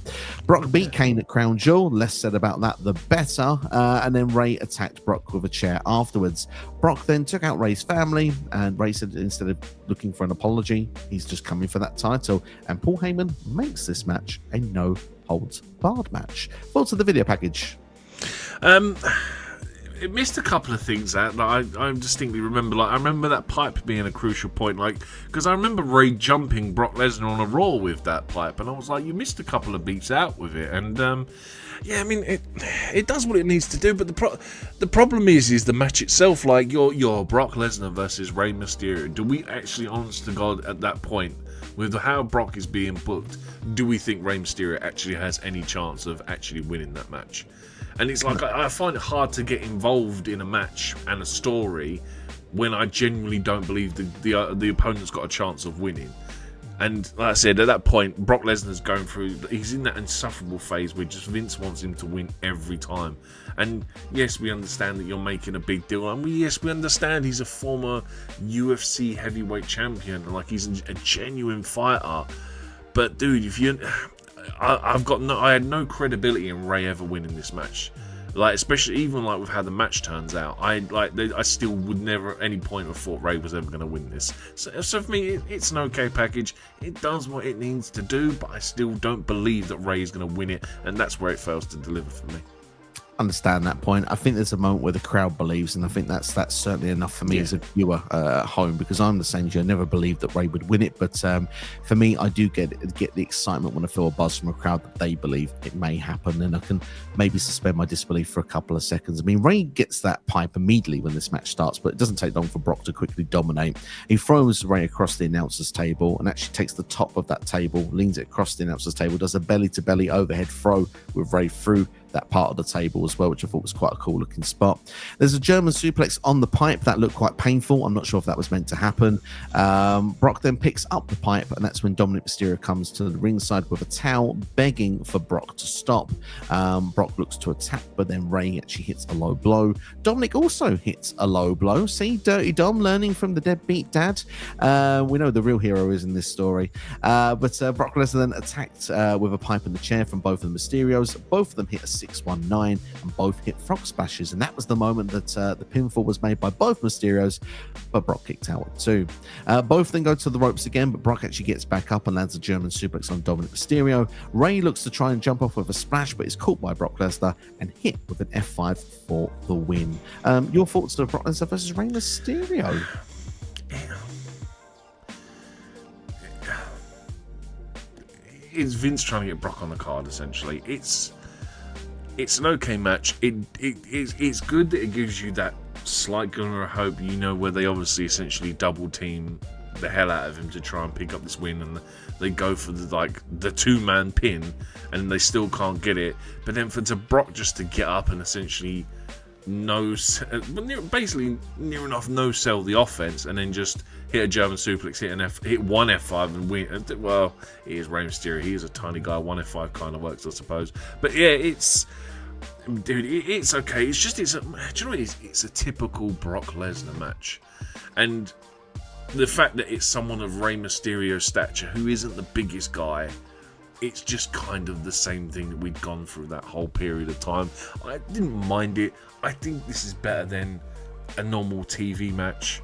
Brock beat Cain at Crown Jewel. Less said about that, the better. And then Rey attacked Brock with a chair afterwards. Brock then took out Rey's family, and Rey said instead of looking for an apology, he's just coming for that title. And Paul Heyman makes this match a no-holds-barred match. Thoughts of the video package? It missed a couple of things that I distinctly remember. Like, I remember that pipe being a crucial point, like, because I remember Rey jumping Brock Lesnar on a Raw with that pipe, and I was like, you missed a couple of beats out with it. And yeah, I mean, it does what it needs to do, but the problem is the match itself. Like, your Brock Lesnar versus Rey Mysterio. Do we actually, honest to God, at that point, with how Brock is being booked, do we think Rey Mysterio actually has any chance of actually winning that match? And it's like, I find it hard to get involved in a match and a story when I genuinely don't believe the opponent's got a chance of winning. And like I said, at that point, Brock Lesnar's going through, he's in that insufferable phase where just Vince wants him to win every time. And yes, we understand that you're making a big deal. And yes, we understand he's a former UFC heavyweight champion. Like, he's a genuine fighter. But dude, if you... I had no credibility in Rey ever winning this match. Like, especially even like with how the match turns out, I still would never at any point have thought Rey was ever going to win this. So for me, it's an okay package. It does what it needs to do, but I still don't believe that Rey is going to win it, and that's where it fails to deliver for me. Understand that point. I think there's a moment where the crowd believes, and I think that's certainly enough for me as a viewer at home, because I'm the same as you. I never believed that Rey would win it, but for me, I do get the excitement when I feel a buzz from a crowd that they believe it may happen, and I can maybe suspend my disbelief for a couple of seconds. I mean, Rey gets that pipe immediately when this match starts, but it doesn't take long for Brock to quickly dominate. He throws Rey across the announcer's table and actually takes the top of that table, leans it across the announcer's table, does a belly-to-belly overhead throw with Rey through that part of the table as well, which I thought was quite a cool looking spot. There's a German suplex on the pipe that looked quite painful. I'm not sure if that was meant to happen. Brock then picks up the pipe, and that's when Dominic Mysterio comes to the ringside with a towel, begging for Brock to stop. Brock looks to attack, but then Rey actually hits a low blow. Dominic also hits a low blow. See, Dirty Dom learning from the deadbeat dad. We know the real hero is in this story. But Brock Lesnar then attacked with a pipe in the chair from both of the Mysterios. Both of them hit a 619, and both hit frog splashes, and that was the moment that the pinfall was made by both Mysterios, but Brock kicked out at 2. Both then go to the ropes again, but Brock actually gets back up and lands a German suplex on Dominic Mysterio. Rey looks to try and jump off with a splash, but is caught by Brock Lesnar and hit with an F5 for the win. Your thoughts on Brock Lesnar versus Rey Mysterio? It's Vince trying to get Brock on the card, essentially. It's an okay match. It's good that it gives you that slight glimmer of hope, where they obviously essentially double team the hell out of him to try and pick up this win, and they go for the 2-man pin, and they still can't get it. But then for Brock just to get up and essentially basically near enough no-sell the offense, and then just hit a German suplex, hit one F5 and win. Well, he is Rey Mysterio. He is a tiny guy. One F5 kind of works, I suppose. But yeah, it's okay. It's just, do you know what it is? It's a typical Brock Lesnar match. And the fact that it's someone of Rey Mysterio's stature who isn't the biggest guy, it's just kind of the same thing that we'd gone through that whole period of time. I didn't mind it. I think this is better than a normal TV match.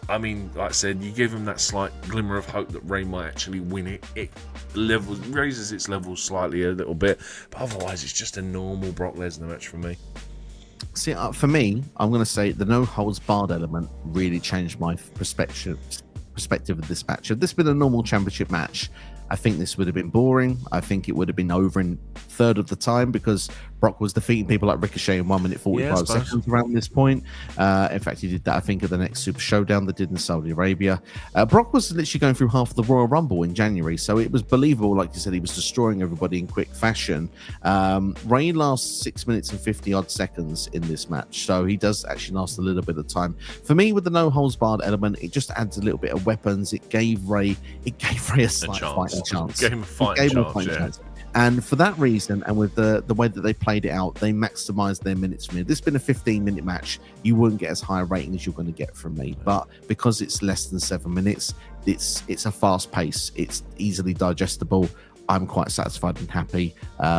I mean, like I said, you give him that slight glimmer of hope that Rey might actually win it. It raises its level slightly a little bit, but otherwise it's just a normal Brock Lesnar match for me. See, for me, I'm going to say the no holds barred element really changed my perspective of this match. If this had been a normal championship match, I think this would have been boring. I think it would have been over in a third of the time, because Brock was defeating people like Ricochet in 1 minute 45 seconds around this point. In fact, he did that, I think, at the next Super Showdown they did in Saudi Arabia. Brock was literally going through half the Royal Rumble in January, so it was believable. Like you said, he was destroying everybody in quick fashion. Rey lasts 6 minutes and 50 odd seconds in this match, so he does actually last a little bit of time. For me, with the no holds barred element, it just adds a little bit of weapons. It gave Rey a slight fight fighting chance. Game of fighting chance. And for that reason, and with the way that they played it out, they maximized their minutes for me. If this had been a 15-minute match, you wouldn't get as high a rating as you're going to get from me. But because it's less than 7 minutes, it's a fast pace. It's easily digestible. I'm quite satisfied and happy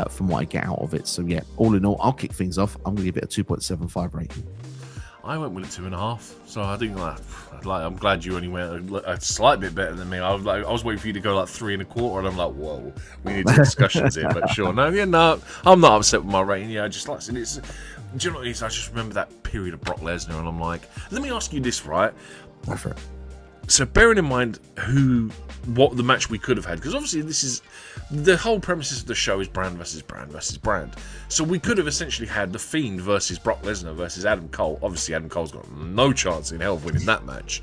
from what I get out of it. So yeah, all in all, I'll kick things off. I'm going to give it a 2.75 rating. I went with a 2.5, so I think I'm glad you only went a slight bit better than me. I was waiting for you to go 3.25, and I'm like, whoa, we need discussions here. But sure, no, I'm not upset with my rating. Yeah, I just like I said, do you know what it is? I just remember that period of Brock Lesnar, and I'm like, let me ask you this, right? Go for it. So bearing in mind what the match we could have had, because obviously this is the whole premises of the show is brand versus brand versus brand. So we could have essentially had The Fiend versus Brock Lesnar versus Adam Cole. Obviously Adam Cole's got no chance in hell of winning that match.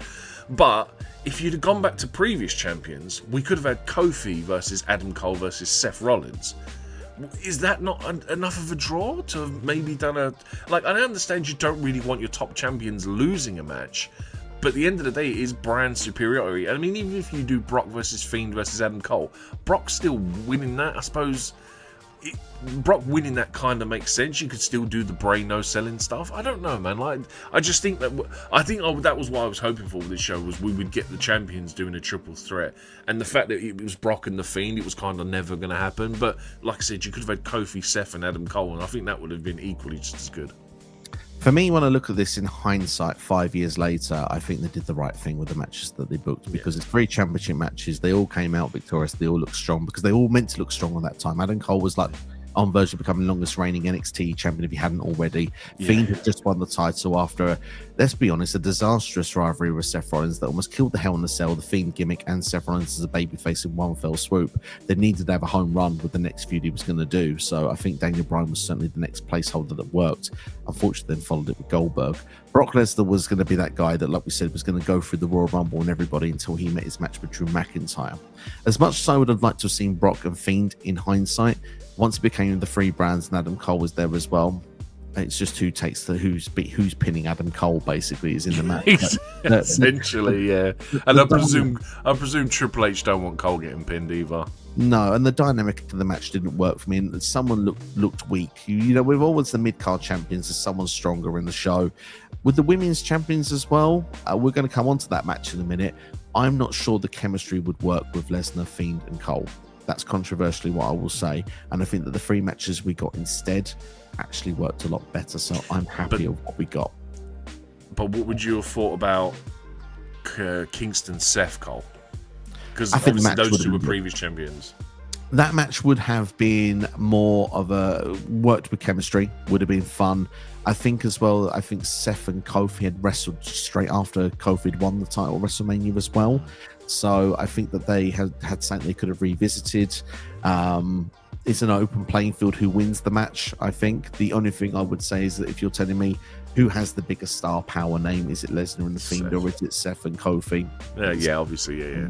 But if you'd have gone back to previous champions, we could have had Kofi versus Adam Cole versus Seth Rollins. Is that not enough of a draw to have maybe done I understand you don't really want your top champions losing a match, but at the end of the day, it is brand superiority. I mean, even if you do Brock versus Fiend versus Adam Cole, Brock's still winning that. I suppose Brock winning that kind of makes sense. You could still do the Bray no-selling stuff. I don't know, man. I just think that that was what I was hoping for with this show, was we would get the champions doing a triple threat. And the fact that it was Brock and the Fiend, it was kind of never going to happen. But like I said, you could have had Kofi, Seth, and Adam Cole, and I think that would have been equally just as good. For me, when I look at this in hindsight, 5 years later, I think they did the right thing with the matches that they booked, because it's 3 championship matches. They all came out victorious. They all looked strong because they all meant to look strong at that time. Adam Cole was on verge of becoming longest reigning NXT champion if he hadn't already. Fiend had just won the title after, let's be honest, a disastrous rivalry with Seth Rollins that almost killed the Hell in a Cell, the Fiend gimmick, and Seth Rollins as a babyface in one fell swoop. They needed to have a home run with the next feud he was going to do. So I think Daniel Bryan was certainly the next placeholder that worked. Unfortunately, then followed it with Goldberg. Brock Lesnar was going to be that guy that, like we said, was going to go through the Royal Rumble and everybody until he met his match with Drew McIntyre. As much as I would have liked to have seen Brock and Fiend in hindsight, once it became the 3 brands and Adam Cole was there as well, it's just who takes who's pinning Adam Cole basically is in the match. Essentially, yeah. And I presume Triple H don't want Cole getting pinned either. No, and the dynamic of the match didn't work for me, and someone looked weak. We've always the mid-card champions, there's someone stronger in the show. With the women's champions as well, we're going to come on to that match in a minute. I'm not sure the chemistry would work with Lesnar, Fiend, and Cole. That's controversially what I will say, and I think that the 3 matches we got instead actually worked a lot better, so I'm happy with what we got. But what would you have thought about Kingston, Seth, Cole? Because obviously those 2 were previous champions. That match would have been more of a worked with chemistry, would have been fun. I think as well, Seth and Kofi had wrestled straight after Kofi had won the title at WrestleMania as well. So I think that they had something they could have revisited. It's an open playing field who wins the match, I think. The only thing I would say is that if you're telling me who has the bigger star power name, is it Lesnar and the Fiend, or is it Seth and Kofi? Yeah, obviously, yeah.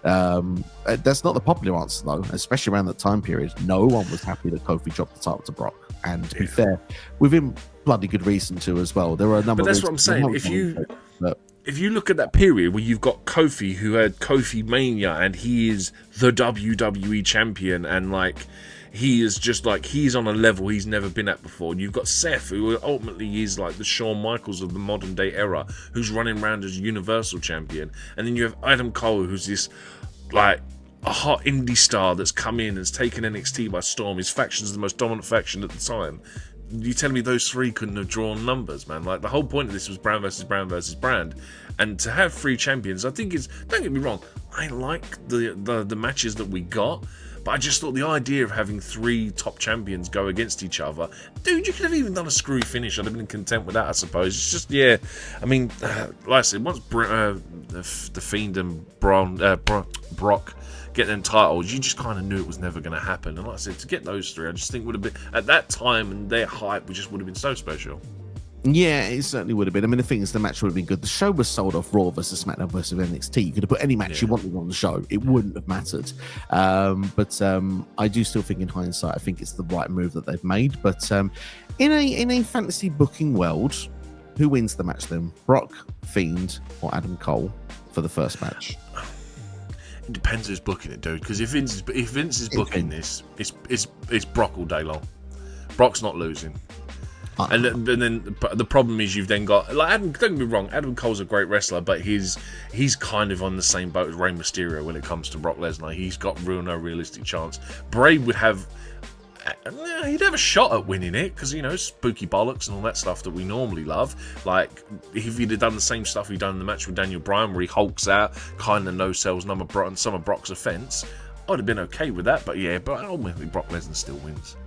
That's not the popular answer though, especially around that time period. No one was happy that Kofi dropped the title to Brock, and to be fair, within bloody good reason to as well. There are a number. But that's what I'm saying. If you look at that period where you've got Kofi, who had Kofi Mania, and he is the WWE champion, and he is just he's on a level he's never been at before. And you've got Seth, who ultimately is like the Shawn Michaels of the modern day era, who's running around as Universal Champion. And then you have Adam Cole, who's this a hot indie star that's come in and has taken NXT by storm. His faction's the most dominant faction at the time. You telling me those 3 couldn't have drawn numbers, man? The whole point of this was brand versus brand versus brand. And to have 3 champions, I think don't get me wrong, I like the matches that we got. But I just thought the idea of having 3 top champions go against each other, dude, you could have even done a screwy finish. I'd have been content with that, I suppose. It's just, yeah. I mean, like I said, once the Fiend and Brock get them titles, you just kind of knew it was never going to happen. And like I said, to get those 3, I just think would have been, at that time and their hype, would have been so special. Yeah, it certainly would have been. I mean, the thing is, the match would have been good. The show was sold off Raw versus SmackDown versus NXT. You could have put any match you wanted on the show. It wouldn't have mattered. But I do still think in hindsight, I think it's the right move that they've made. But in a fantasy booking world, who wins the match then? Brock, Fiend, or Adam Cole for the first match? It depends who's booking it, dude. Because if Vince is booking this, it's Brock all day long. Brock's not losing. And then the problem is you've then got like Adam. Don't get me wrong, Adam Cole's a great wrestler, but he's kind of on the same boat as Rey Mysterio when it comes to Brock Lesnar. He's got no realistic chance. Bray would have. He'd have a shot at winning it because, you know, spooky bollocks and all that stuff that we normally love. Like, if he'd have done the same stuff he'd done in the match with Daniel Bryan where he hulks out, kind of no-sells some of Brock's offense, I'd have been okay with that. But ultimately Brock Lesnar still wins.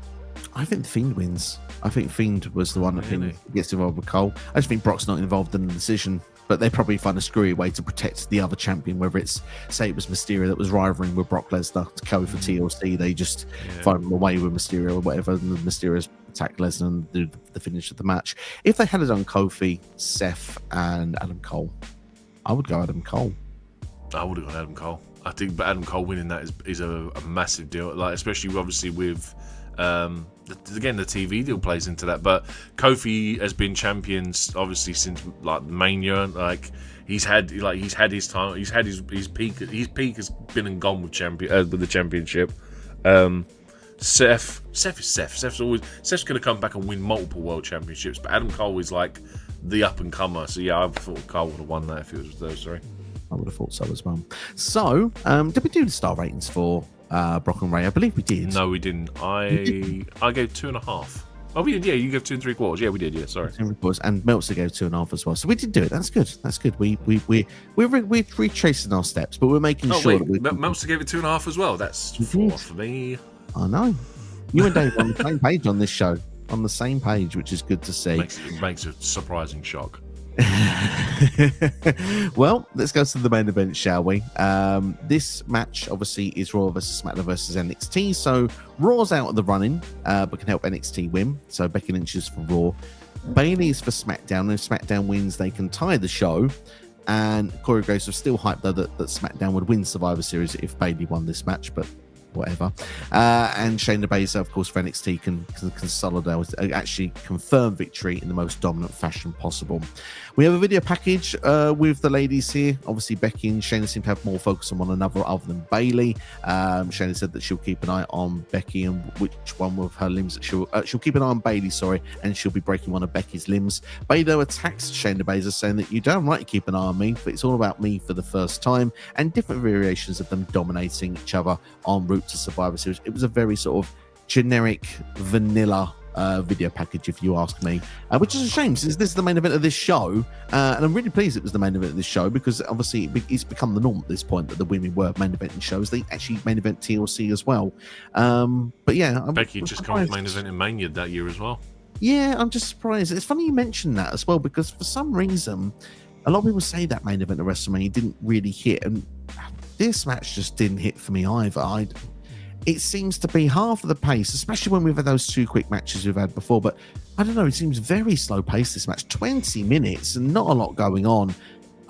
I think The Fiend wins. I think Fiend was the one that gets involved with Cole. I just think Brock's not involved in the decision. But they probably find a screwy way to protect the other champion, whether it's, say it was Mysterio that was rivaling with Brock Lesnar to go for TLC. They just find him away with Mysterio or whatever, and Mysterio's attack Lesnar and do the finish of the match. If they had it on Kofi, Seth, and Adam Cole, I would go Adam Cole. I would have gone Adam Cole. I think, but Adam Cole winning that is a massive deal. Like, especially obviously with again, the TV deal plays into that, but Kofi has been champions obviously since like Mania. Like he's had his time, he's had his peak. His peak has been and gone with the championship. Seth is Seth. Seth's going to come back and win multiple world championships, but Adam Cole is like the up and comer. So yeah, I thought Cole would have won that if it was those three. I would have thought so as well. So, did we do the star ratings for Brock and Rhea? I believe we did. No, we didn't. I gave 2.5. Oh, we did. Yeah, you gave 2 3/4. Yeah, we did. Yeah, sorry. 2 3/4, and Meltzer gave 2.5 as well. So we did do it. That's good. That's good. We're retracing our steps, but we're making sure that Meltzer gave it 2.5 as well. That's 4 for me. I know. You and Dave are on the same page on this show. On the same page, which is good to see. Makes a surprising shock. Well, let's go to the main event, shall we? This match obviously is Raw versus SmackDown versus NXT. So Raw's out of the running, but can help NXT win. So Becky Lynch is for Raw, Bayley is for SmackDown. And if SmackDown wins, they can tie the show. And Corey Graves was still hyped though that SmackDown would win Survivor Series if Bayley won this match, but whatever. And Shayna Baszler, of course, for NXT can consolidate, actually confirm victory in the most dominant fashion possible. We have a video package with the ladies here. Obviously, Becky and Shayna seem to have more focus on one another other than Bayley. Shayna said that she'll keep an eye on Becky and which one of her limbs she'll keep an eye on Bayley, and she'll be breaking one of Becky's limbs. Bayley attacks Shayna Baszler, saying that you don't right to keep an eye on me, but it's all about me for the first time, and different variations of them dominating each other en route to Survivor Series. It was a very sort of generic, vanilla video package, if you ask me, which is a shame since this is the main event of this show, and I'm really pleased it was the main event of this show because obviously it's become the norm at this point that the women were main eventing shows. They actually main event TLC as well, but yeah, Becky just come off main event in Mania that year as well. Yeah, I'm just surprised. It's funny you mentioned that as well because for some reason a lot of people say that main event of WrestleMania didn't really hit, and this match just didn't hit for me either. It seems to be half of the pace, especially when we've had those 2 quick matches we've had before. But I don't know, it seems very slow paced, this match. 20 minutes and not a lot going on.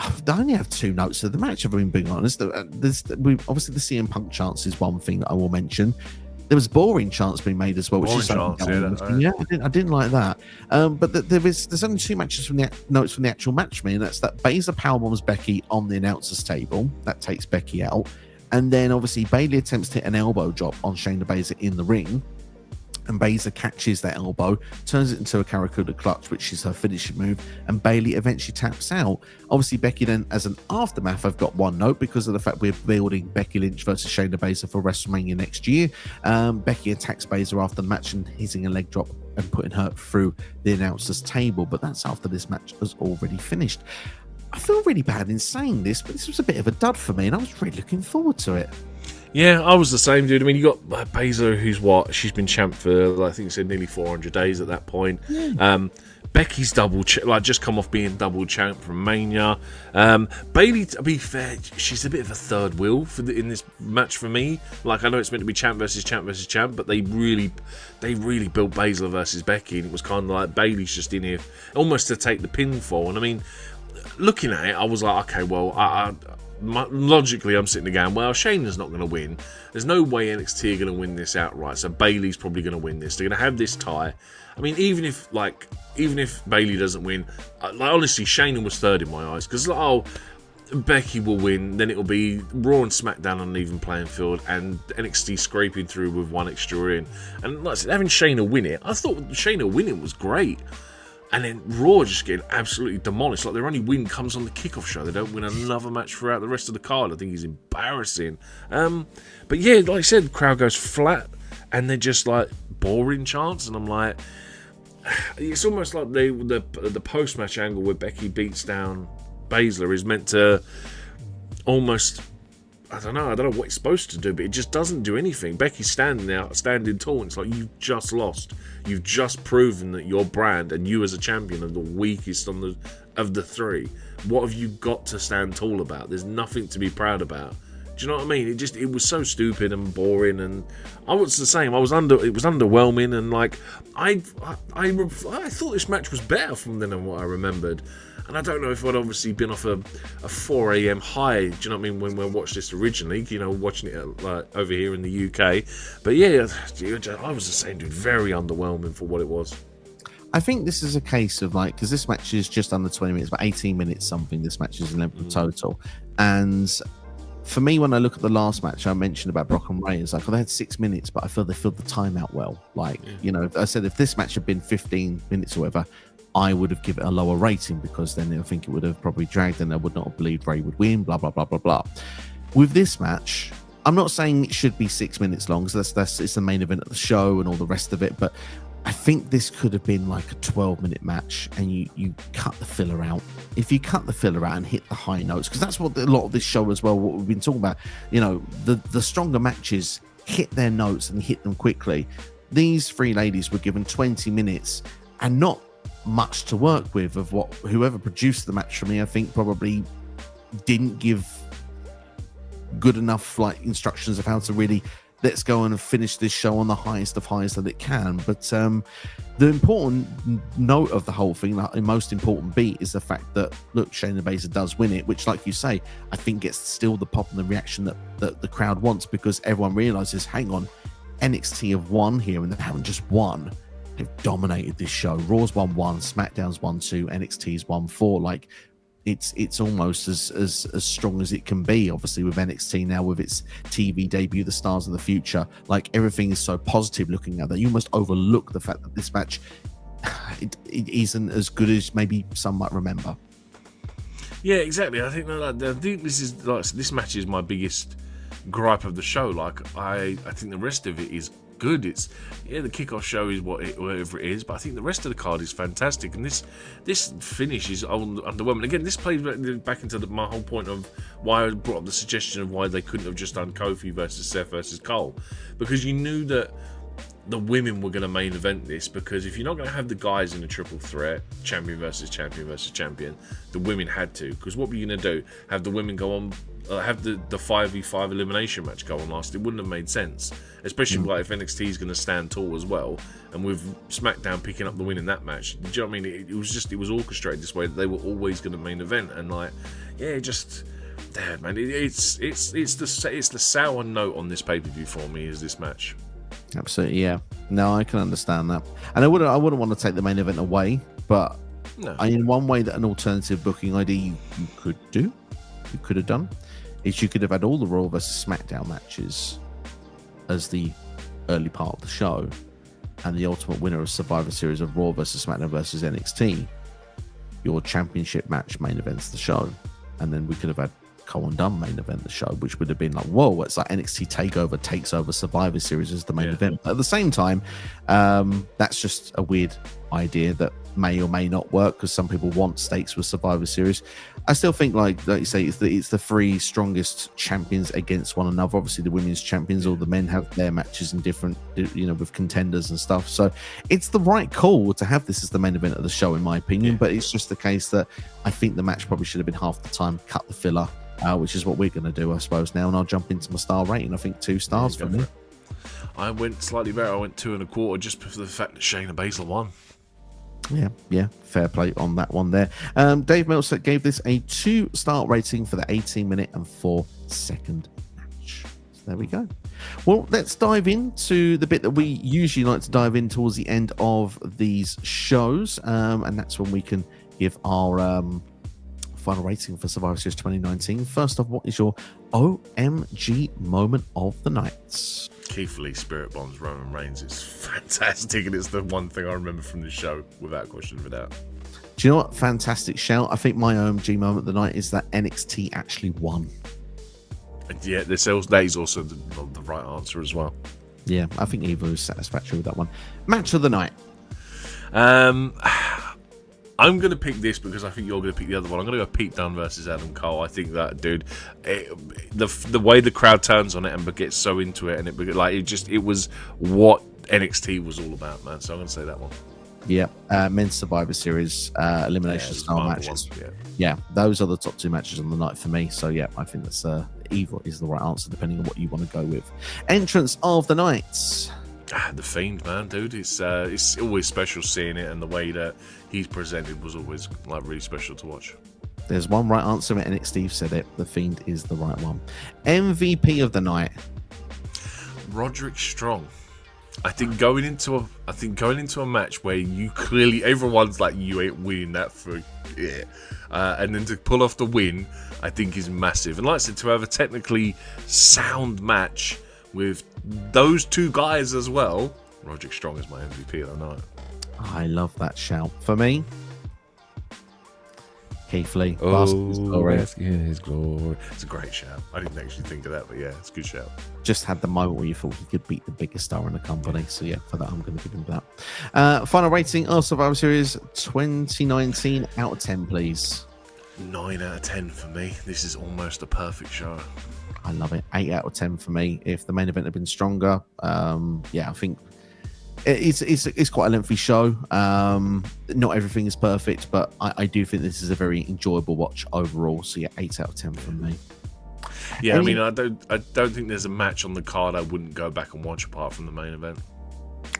I only have 2 notes of the match, if I'm being honest. Obviously, the CM Punk chance is one thing that I will mention. There was boring chants being made as well, which is something. Yeah, I didn't like that. But there's only 2 matches from the notes from the actual match, and that's that Baszler powerbombs Becky on the announcer's table. That takes Becky out. And then obviously Bayley attempts to hit an elbow drop on Shayna Baszler in the ring, and Baszler catches that elbow, turns it into a Karakuda clutch, which is her finishing move, and Bayley eventually taps out. Obviously, Becky then, as an aftermath, I've got 1 note because of the fact we're building Becky Lynch versus Shayna Baszler for WrestleMania next year. Becky attacks Baszler after the match and hitting a leg drop and putting her through the announcer's table, but that's after this match has already finished. I feel really bad in saying this, but this was a bit of a dud for me, and I was really looking forward to it. Yeah, I was the same, dude. I mean, you got Baszler, who's she's been champ for, I think you said nearly 400 days at that point. Yeah. Becky's just come off being double champ from Mania. Bayley, to be fair, she's a bit of a third wheel in this match for me. Like, I know it's meant to be champ versus champ versus champ, but they really built Baszler versus Becky, and it was kind of like Bayley's just in here almost to take the pinfall. And I mean, looking at it, I was like, okay, well, logically, I'm sitting there going, well, Shayna's not going to win. There's no way NXT are going to win this outright, so Bayley's probably going to win this. They're going to have this tie. I mean, even if Bayley doesn't win, honestly, Shayna was third in my eyes because Becky will win. Then it'll be Raw and SmackDown on an even playing field, and NXT scraping through with one extra in. And like I said, having Shayna win it, I thought Shayna winning was great. And then Raw just getting absolutely demolished. Like, their only win comes on the kickoff show. They don't win another match throughout the rest of the card. I think he's embarrassing. But yeah, like I said, the crowd goes flat, and they're just like boring chants. And I'm like, it's almost like the post-match angle where Becky beats down Baszler is meant to almost, I don't know what it's supposed to do, but it just doesn't do anything. Becky's standing tall, and it's like, you've just lost. You've just proven that your brand and you as a champion are the weakest of the three. What have you got to stand tall about? There's nothing to be proud about. Do you know what I mean? It was so stupid and boring, and I was the same. It was underwhelming, and like I thought this match was better than what I remembered. And I don't know if I'd obviously been off a 4 a.m. high, do you know what I mean, when we watched this originally, watching it over here in the UK. But yeah, I was the same, dude, very underwhelming for what it was. I think this is a case of like, because this match is just under 20 minutes, but 18 minutes something, this match is in length total. And for me, when I look at the last match I mentioned about Brock and Rhea, it's like, they had 6 minutes, but I feel they filled the time out well. Like, I said, if this match had been 15 minutes or whatever, I would have given it a lower rating, because then I think it would have probably dragged, and I would not have believed Rhea would win, blah, blah, blah, blah, blah. With this match, I'm not saying it should be 6 minutes long, so it's the main event of the show and all the rest of it, but I think this could have been like a 12-minute match, and you cut the filler out. If you cut the filler out and hit the high notes, because that's what a lot of this show as well, what we've been talking about, the stronger matches hit their notes and hit them quickly. These three ladies were given 20 minutes and not much to work with. Of what whoever produced the match for me, I think probably didn't give good enough instructions of how to really, let's go and finish this show on the highest of highs that it can. But the important note of the whole thing, the most important beat, is the fact that, look, Shayna Baszler does win it, which, like you say, I think gets still the pop and the reaction that the crowd wants, because everyone realizes, hang on, NXT have won here, and they haven't just won. They've dominated this show. Raw's won 1, SmackDown's won 2, NXT's won 4. Like, it's almost as strong as it can be. Obviously, with NXT now, with its TV debut, the Stars of the Future, like, everything is so positive looking at that you almost overlook the fact that this match it isn't as good as maybe some might remember. Yeah, exactly. I think this match is my biggest gripe of the show. Like, I think the rest of it is good. The kickoff show is whatever it is, but I think the rest of the card is fantastic, and this finish is underwhelming. Again, this plays back into my whole point of why I brought up the suggestion of why they couldn't have just done Kofi versus Seth versus Cole, because you knew that the women were going to main event this, because if you're not going to have the guys in a triple threat, champion versus champion versus champion, the women had to, because what were you going to do? Have the women go on, have the 5v5 elimination match go on last? It wouldn't have made sense, especially like if NXT is going to stand tall as well, and with SmackDown picking up the win in that match. Do you know what I mean? It was orchestrated this way that they were always going to main event, and damn, man, it's the sour note on this pay-per-view for me is this match. Absolutely, yeah. No, I can understand that, and I wouldn't want to take the main event away, but no. In one way that an alternative booking idea you could have done, is you could have had all the Raw versus SmackDown matches as the early part of the show, and the ultimate winner of Survivor Series of Raw versus SmackDown versus NXT, your championship match main events the show, and then we could have had Cole and Dunn main event the show, which would have been like, whoa, it's like NXT TakeOver takes over Survivor Series as the main event. But at the same time, that's just a weird idea that may or may not work, because some people want stakes with Survivor Series. I still think, like you say, it's the three strongest champions against one another. Obviously, the women's champions or the men have their matches in different, with contenders and stuff. So it's the right call to have this as the main event of the show, in my opinion. But it's just the case that I think the match probably should have been half the time, cut the filler, which is what we're going to do, I suppose, now. And I'll jump into my star rating. I think 2 stars for me. I went slightly better. I went 2.25, just for the fact that Shayna Baszler won. Yeah, fair play on that one there. Dave Meltzer gave this a 2-star rating for the 18-minute and 4-second match. So there we go. Well, let's dive into the bit that we usually like to dive in towards the end of these shows, and that's when we can give our final rating for Survivor Series 2019. First off, what is your OMG moment of the night? Keith Lee Spirit Bombs Roman Reigns is fantastic, and it's the one thing I remember from the show without question of a doubt. Do you know what? Fantastic shout. I think my OMG moment of the night is that NXT actually won. And yeah, that is also the right answer as well. Yeah, I think Ivar is satisfactory with that one. Match of the night. I'm going to pick this because I think you're going to pick the other one. I'm going to go Pete Dunne versus Adam Cole. I think that, dude, the way the crowd turns on it and gets so into it, and it was what NXT was all about, man. So I'm going to say that one. Yeah, men's Survivor Series elimination style matches. Yeah, those are the top two matches on the night for me. So yeah, I think that's Ivar is the right answer, depending on what you want to go with. Entrance of the night. The Fiend, man, dude. It's always special seeing it, and the way that he's presented was always really special to watch. There's one right answer, and NXT said it. The Fiend is the right one. MVP of the night. Roderick Strong. I think going into a match where you clearly everyone's like, you ain't winning that for and then to pull off the win, I think is massive. And like I said, to have a technically sound match with those two guys as well, Roderick Strong is my MVP of the night. I love that shout. For me, Keith Lee. His glory. It's a great shout. I didn't actually think of that, but yeah, it's a good shout. Just had the moment where you thought he could beat the biggest star in the company. So yeah, for that, I'm going to give him that. Final rating of Survivor Series 2019 out of 10, please. 9 out of 10 for me. This is almost a perfect show. I love it. 8 out of 10 for me. If the main event had been stronger, I think it's quite a lengthy show. Not everything is perfect, but I do think this is a very enjoyable watch overall. So yeah, 8 out of 10 from me. Yeah, I mean, I don't think there's a match on the card I wouldn't go back and watch apart from the main event.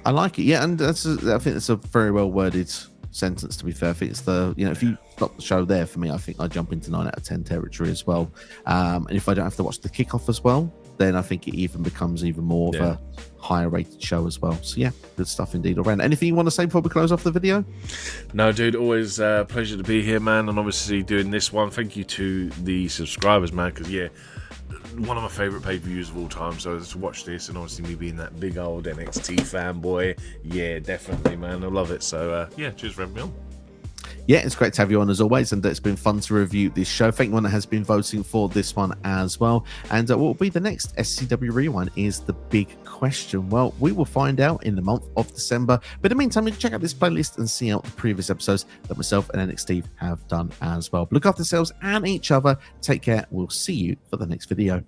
I like it. Yeah, and I think that's a very well worded sentence, to be fair. I think it's if you stop the show there, for me, I think I jump into 9 out of 10 territory as well. And if I don't have to watch the kickoff as well, then I think it even becomes even more of a higher rated show as well. So yeah, good stuff indeed all around. Anything you want to say before we close off the video? No, dude, always a pleasure to be here, man, and obviously doing this one. Thank you to the subscribers, man, because one of my favourite pay-per-views of all time. So to watch this, and obviously me being that big old NXT fanboy, yeah, definitely, man, I love it. So cheers for having me on. Yeah, it's great to have you on as always, and it's been fun to review this show. Thank you, one that has been voting for this one as well. And what will be the next SCW Rewind is the big question. Well, we will find out in the month of December. But in the meantime, you can check out this playlist and see out the previous episodes that myself and NXT have done as well. Look after yourselves and each other. Take care. We'll see you for the next video.